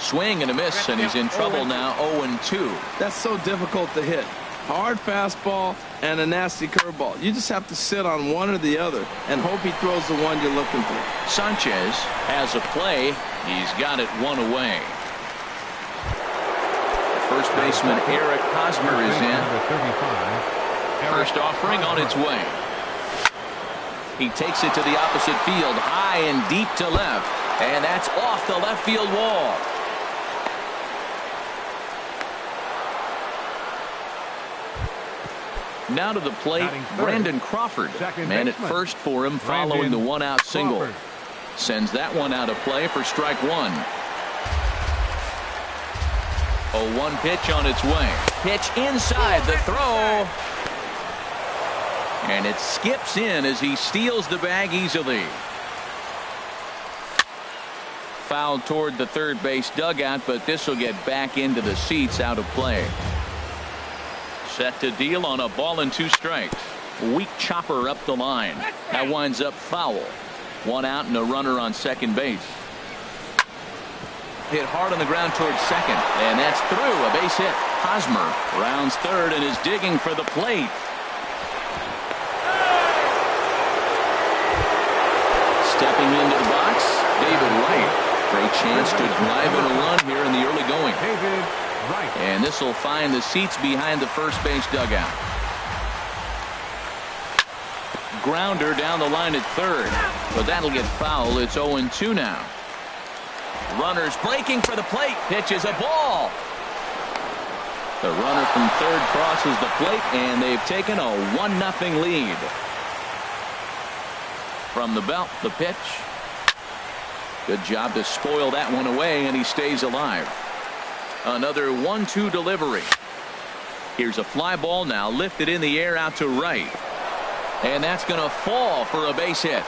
Swing and a miss, and he's in trouble now, 0-2. That's so difficult to hit. Hard fastball and a nasty curveball. You just have to sit on one or the other and hope he throws the one you're looking for. Sanchez has a play. He's got it one away. First baseman Eric Hosmer is in. First offering on its way. He takes it to the opposite field, high and deep to left, and that's off the left field wall. Now to the plate, Brandon Crawford. Man at first for him following the one-out single. Sends that one out of play for strike one. 0-1 pitch on its way. Pitch inside, the throw. And it skips in as he steals the bag easily. Fouled toward the third base dugout, but this will get back into the seats, out of play. Set to deal on a ball and 2 strikes. Weak chopper up the line. That winds up foul. 1 out and a runner on second base. Hit hard on the ground towards second, and that's through. A base hit. Hosmer rounds third and is digging for the plate. Stepping into the box, David Wright. Great chance to drive in a run here in the early going. David Wright. And this will find the seats behind the first base dugout. Grounder down the line at third, but that'll get foul. It's 0-2 now. Runners breaking for the plate. Pitch is a ball. The runner from third crosses the plate, and they've taken a 1-0 lead. From the belt, the pitch. Good job to spoil that one away, and he stays alive. Another 1-2 delivery. Here's a fly ball now lifted in the air out to right. And that's going to fall for a base hit.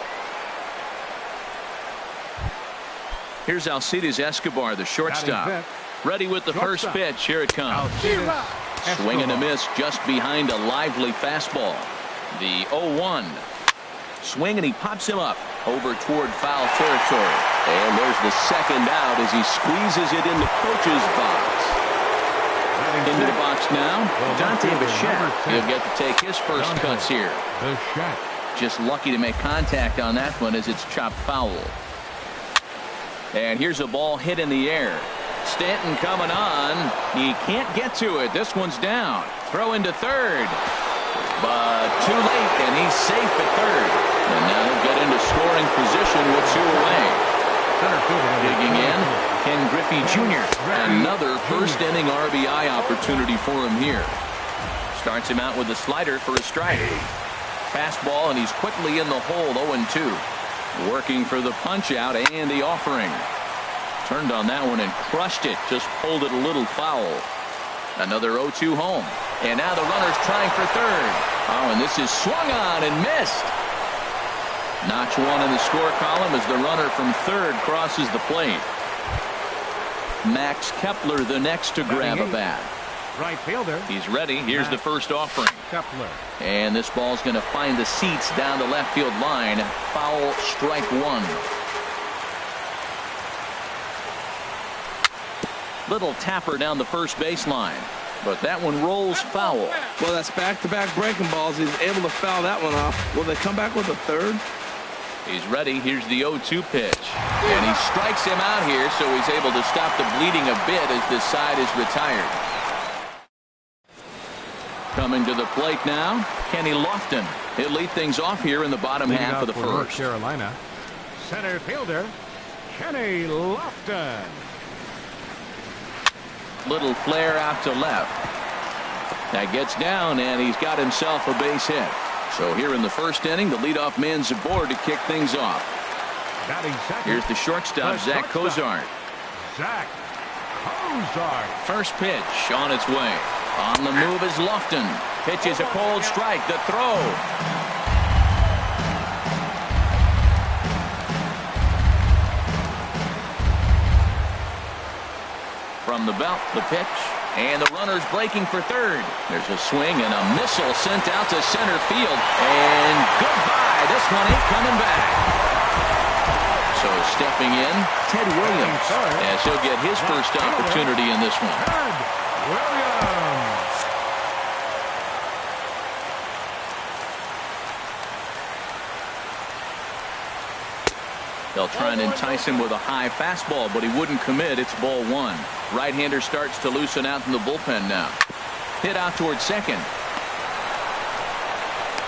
Here's Alcides Escobar, the shortstop. Ready with the first pitch. Here it comes. Swing and a miss just behind a lively fastball. The 0-1. Swing, and he pops him up over toward foul territory. And there's the second out as he squeezes it in the coach's box. Into the box now, Dante Bichette. He'll get to take his first cuts here. Just lucky to make contact on that one as it's chopped foul. And here's a ball hit in the air. Stanton coming on. He can't get to it. This one's down. Throw into third. But too late, and he's safe at third. And now he'll get into scoring position with 2 away. Digging in, Ken Griffey Jr. Another first-inning RBI opportunity for him here. Starts him out with a slider for a strike. Fastball, and he's quickly in the hole, 0-2. Working for the punch-out and the offering. Turned on that one and crushed it. Just pulled it a little foul. Another 0-2 home. And now the runner's trying for third. Oh, and this is swung on and missed. Notch 1 in the score column as the runner from third crosses the plate. Max Kepler the next to grab a bat. Right fielder. He's ready. Here's the first offering. Kepler. And this ball's going to find the seats down the left field line. Foul, strike 1. Little tapper down the first baseline. But that one rolls foul. Well, that's back-to-back breaking balls. He's able to foul that one off. Will they come back with a third? He's ready. Here's the 0-2 pitch. And he strikes him out here, so he's able to stop the bleeding a bit as this side is retired. Coming to the plate now, Kenny Lofton. He'll lead things off here in the bottom half of the first. North Carolina, center fielder Kenny Lofton. Little flare out to left. That gets down, and he's got himself a base hit. So here in the first inning, the leadoff man's aboard to kick things off. Here's the shortstop, Zach Cozart. Zach Cozart. First pitch on its way. On the move is Lofton. Pitches a cold strike. The throw. From the belt, the pitch. And the runner's breaking for third. There's a swing and a missile sent out to center field. And goodbye. This one ain't coming back. So stepping in, Ted Williams, as he'll get his first opportunity in this one. Ted Williams. They'll try and entice him with a high fastball, but he wouldn't commit. It's ball one. Right-hander starts to loosen out in the bullpen now. Hit out towards second.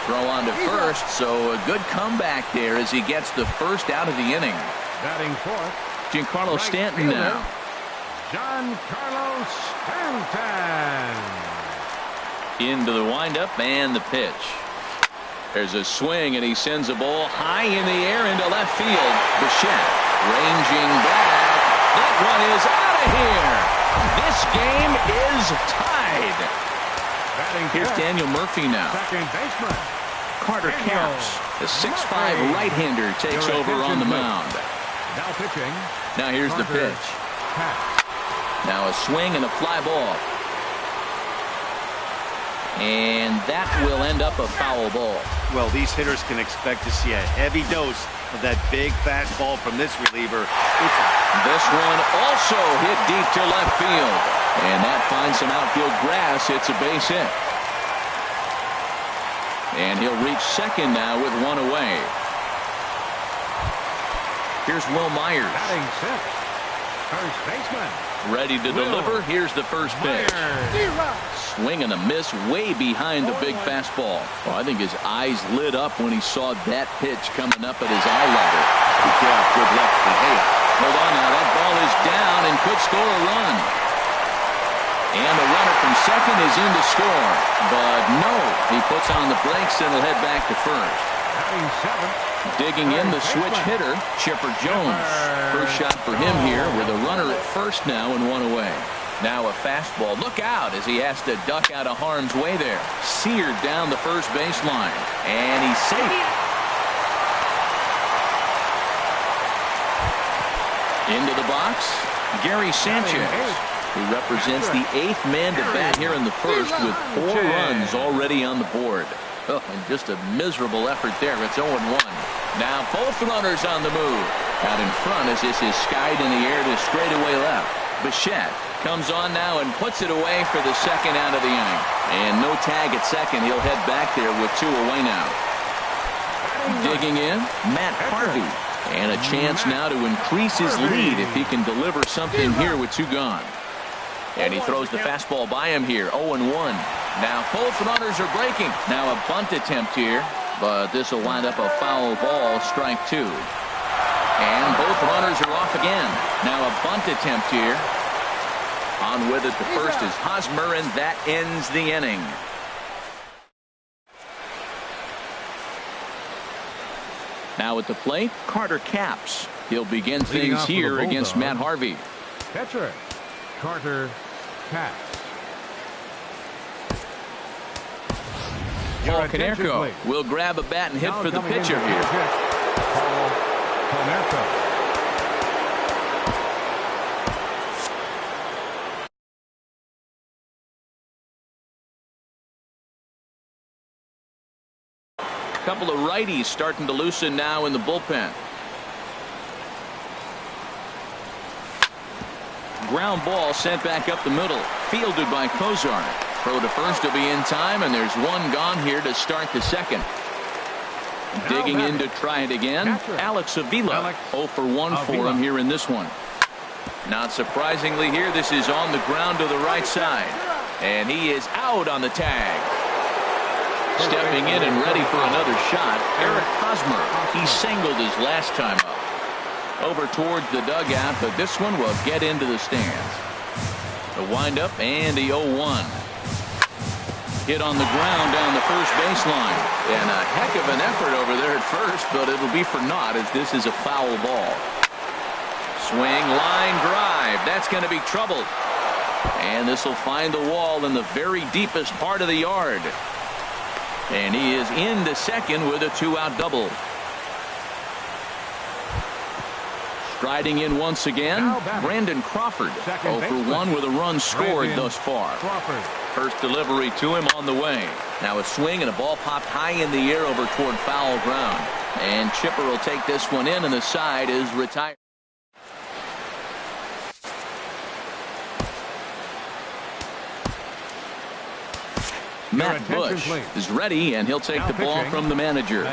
Throw on to first, so a good comeback there as he gets the first out of the inning. Batting fourth, Giancarlo Stanton now. Giancarlo Stanton. Into the windup and the pitch. There's a swing, and he sends a ball high in the air into left field. Bichette ranging back. That one is out of here. This game is tied. Here's Daniel Murphy now. Second baseman. Carter Caps, the 6'5" right-hander, takes over on the mound. Now pitching. Now here's the pitch. Now a swing and a fly ball. And that will end up a foul ball. Well, these hitters can expect to see a heavy dose of that big fastball from this reliever. This one also hit deep to left field. And that finds some outfield grass. It's a base hit. And he'll reach second now with one away. Here's Will Myers. Batting sixth. First baseman. Ready to deliver. Here's the first pitch. Swing and a miss way behind the big fastball. Well, I think his eyes lit up when he saw that pitch coming up at his eye level. Yeah, good luck to him. Hold on now. That ball is down and could score a run. And the runner from second is in to score. But no, he puts on the brakes and will head back to first. Batting seventh. Digging in the switch hitter, Chipper Jones. First shot for him here with a runner at first now and one away. Now a fastball. Look out as he has to duck out of harm's way there. Seared down the first baseline. And he's safe. Into the box, Gary Sanchez, who represents the 8th man to bat here in the first with 4 runs already on the board. Oh, and just a miserable effort there. It's 0-1. Now both runners on the move. Out in front as this is skied in the air to straightaway left. Bichette comes on now and puts it away for the second out of the inning. And no tag at second. He'll head back there with 2 away now. Digging in, Matt Harvey. And a chance now to increase his lead if he can deliver something here with 2 gone. And he throws the fastball by him here. 0-1. Now both runners are breaking. Now a bunt attempt here. But this will wind up a foul ball, strike 2. And both runners are off again. Now a bunt attempt here. On with it, the first is Hosmer, and that ends the inning. Now at the plate, Carter Caps. He'll begin things here against Matt Harvey. Catcher, Carter Caps. Paul Konerko will grab a bat and hit for the pitcher here. Paul Konerko. Couple of righties starting to loosen now in the bullpen. Ground ball sent back up the middle. Fielded by Cozart. Throw to first will be in time, and there's 1 gone here to start the second. Digging in to try it again. Alex Avila. 0 for 1 for him here in this one. Not surprisingly here, this is on the ground to the right side. And he is out on the tag. Stepping in and ready for another shot, Eric Hosmer. He singled his last time up. Over towards the dugout, but this one will get into the stands. The windup and the 0-1. Hit on the ground down the first baseline. And a heck of an effort over there at first, but it'll be for naught as this is a foul ball. Swing, line drive. That's going to be trouble. And this will find the wall in the very deepest part of the yard. And he is into second with a 2-out double. Striding in once again, Brandon Crawford. 0 for 1 with a run scored thus far. First delivery to him on the way. Now a swing and a ball popped high in the air over toward foul ground. And Chipper will take this one in, and the side is retired. Matt Bush is ready, and he'll take the ball from the manager.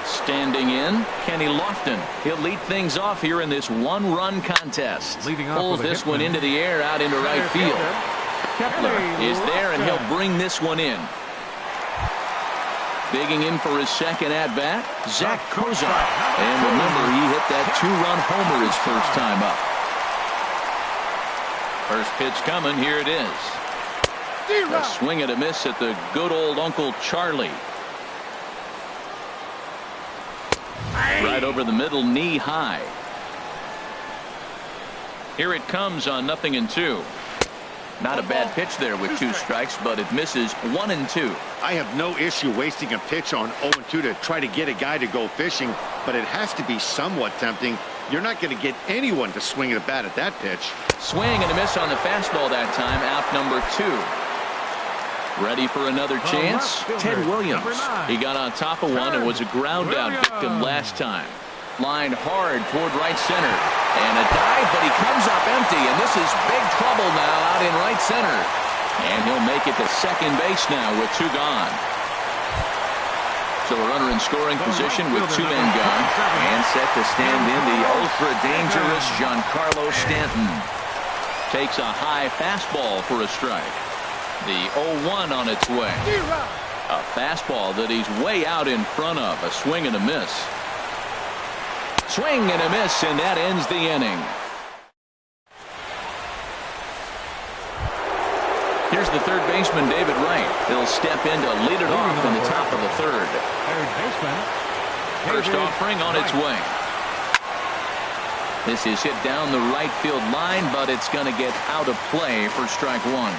Standing in, Kenny Lofton. He'll lead things off here in this one-run contest. Pulls this one into the air out into right field. Kepler is there, and he'll bring this one in. Digging in for his second at-bat, Zach Kozar. And remember, he hit that 2-run homer his first time up. First pitch coming, here it is. A swing and a miss at the good old Uncle Charlie. Right over the middle, knee high. Here it comes on 0-2. Not a bad pitch there with 2 strikes, but it misses 1-2. I have no issue wasting a pitch on 0-2 to try to get a guy to go fishing, but it has to be somewhat tempting. You're not going to get anyone to swing at a bat at that pitch. Swing and a miss on the fastball that time, out number 2. Ready for another chance? Ted Williams. He got on top of one and was a ground out victim last time. Lined hard toward right center. And a dive, but he comes up empty, and this is big trouble now out in right center. And he'll make it to second base now with 2 gone. So a runner in scoring position with 2 men gone. And set to stand in the ultra-dangerous Giancarlo Stanton. Takes a high fastball for a strike. The 0-1 on its way. A fastball that he's way out in front of. A swing and a miss. Swing and a miss, and that ends the inning. Here's the third baseman, David Wright. He'll step in to lead it off in the top of the third. Third baseman. First offering on its way. This is hit down the right field line, but it's going to get out of play for strike 1.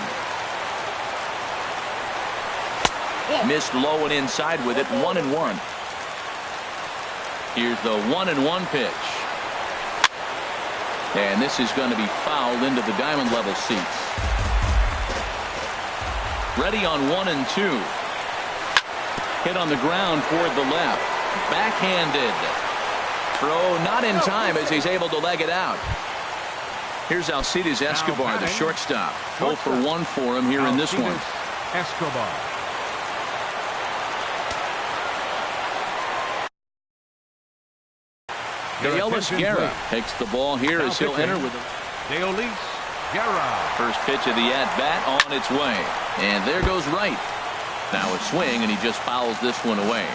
Missed low and inside with it, 1-1. Here's the 1-1 pitch. And this is going to be fouled into the diamond level seats. Ready on 1-2. Hit on the ground toward the left. Backhanded. Throw not in time as he's able to leg it out. Here's Alcides Escobar, the shortstop. 0 for 1 for him here in this one. Escobar. Deolis Guerra takes the ball here as he'll enter with Deolis Guerra. First pitch of the at-bat on its way. And there goes Wright. Now a swing, and he just fouls this one away.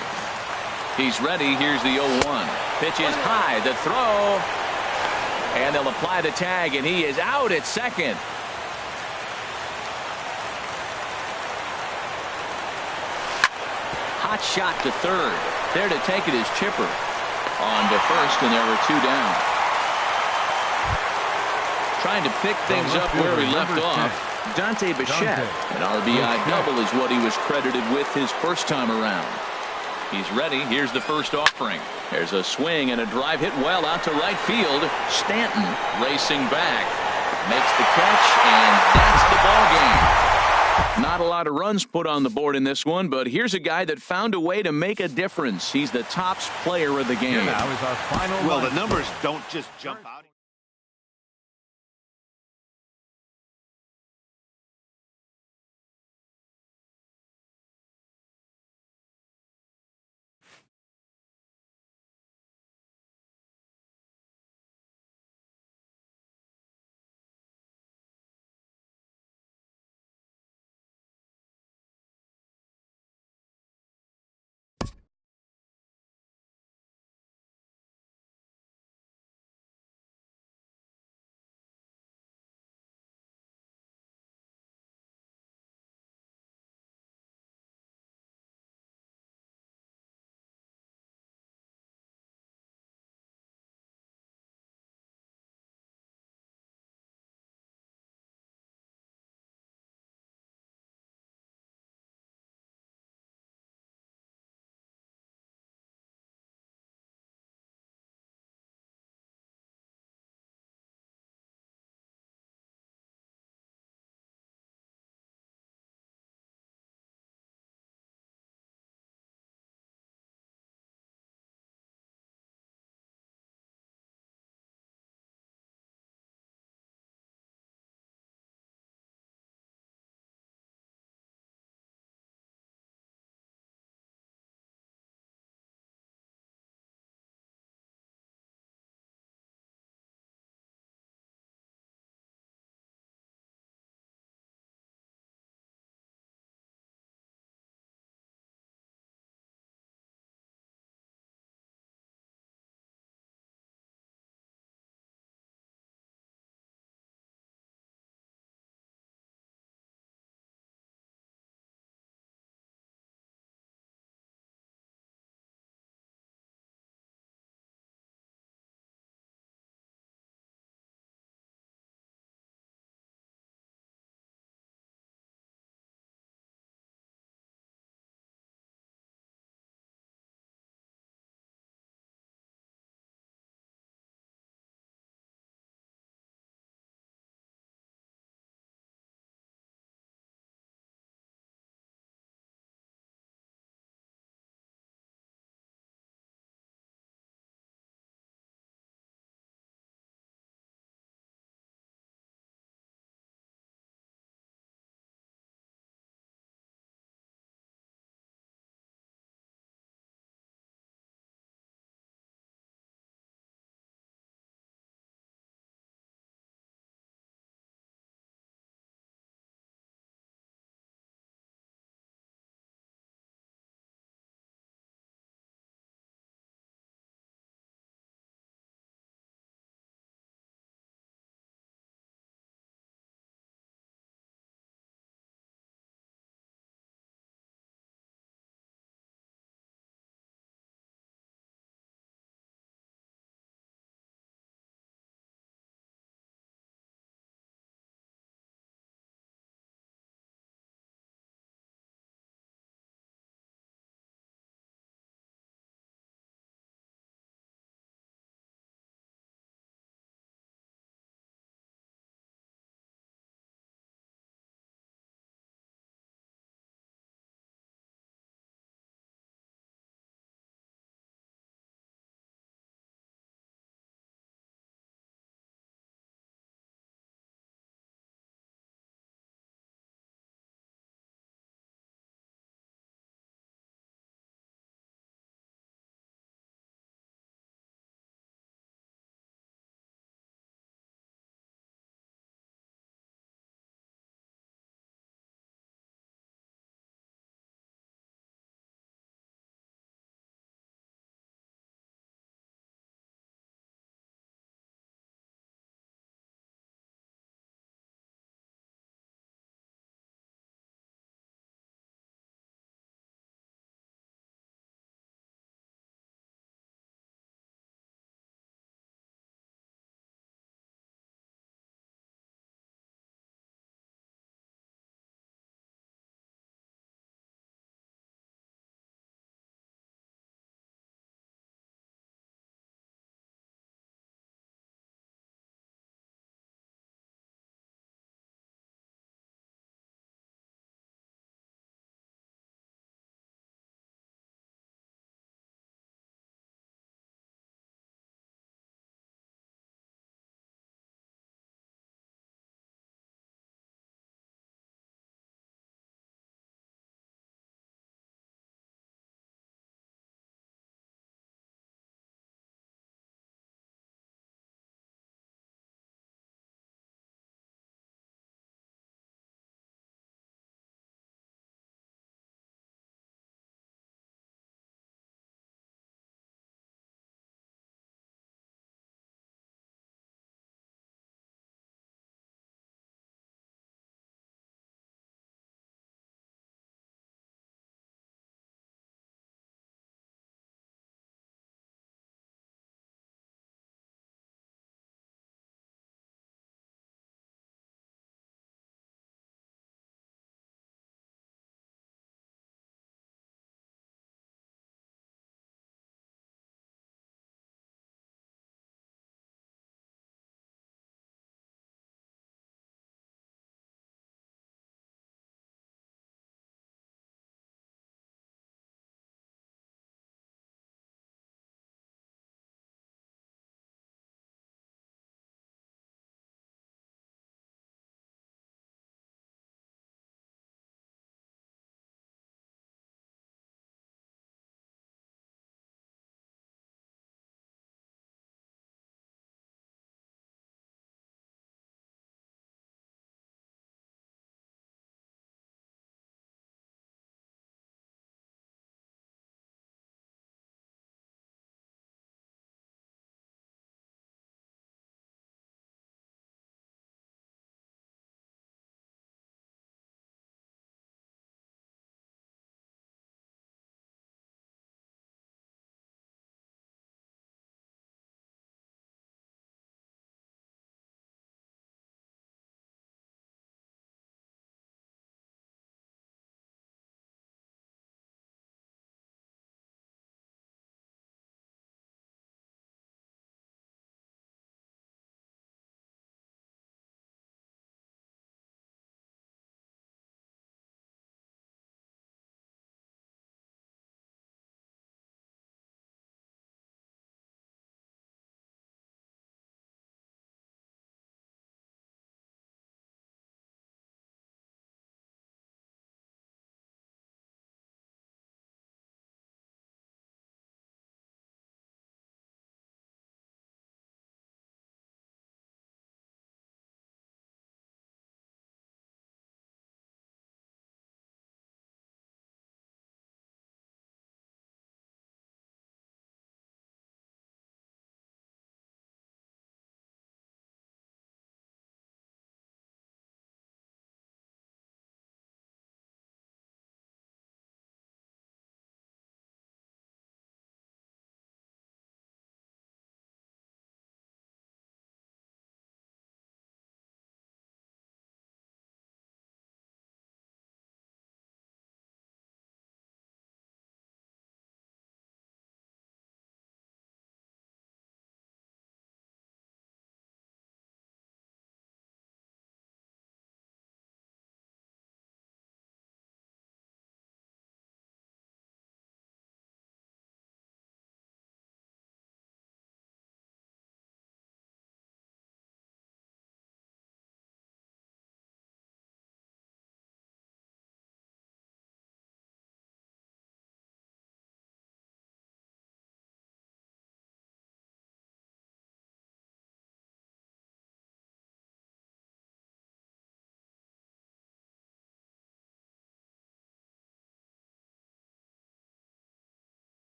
He's ready. Here's the 0-1. Pitch is high. The throw. And they'll apply the tag, and he is out at second. Hot shot to third. There to take it is Chipper. On to first, and there were 2 down. Trying to pick things up where we left off, Dante Bichette. An RBI double is what he was credited with his first time around. He's ready. Here's the first offering. There's a swing and a drive hit well out to right field. Stanton racing back. Makes the catch, and that's the ball game. Not a lot of runs put on the board in this one, but here's a guy that found a way to make a difference. He's the tops player of the game. Here now is our final well, the numbers don't just jump out.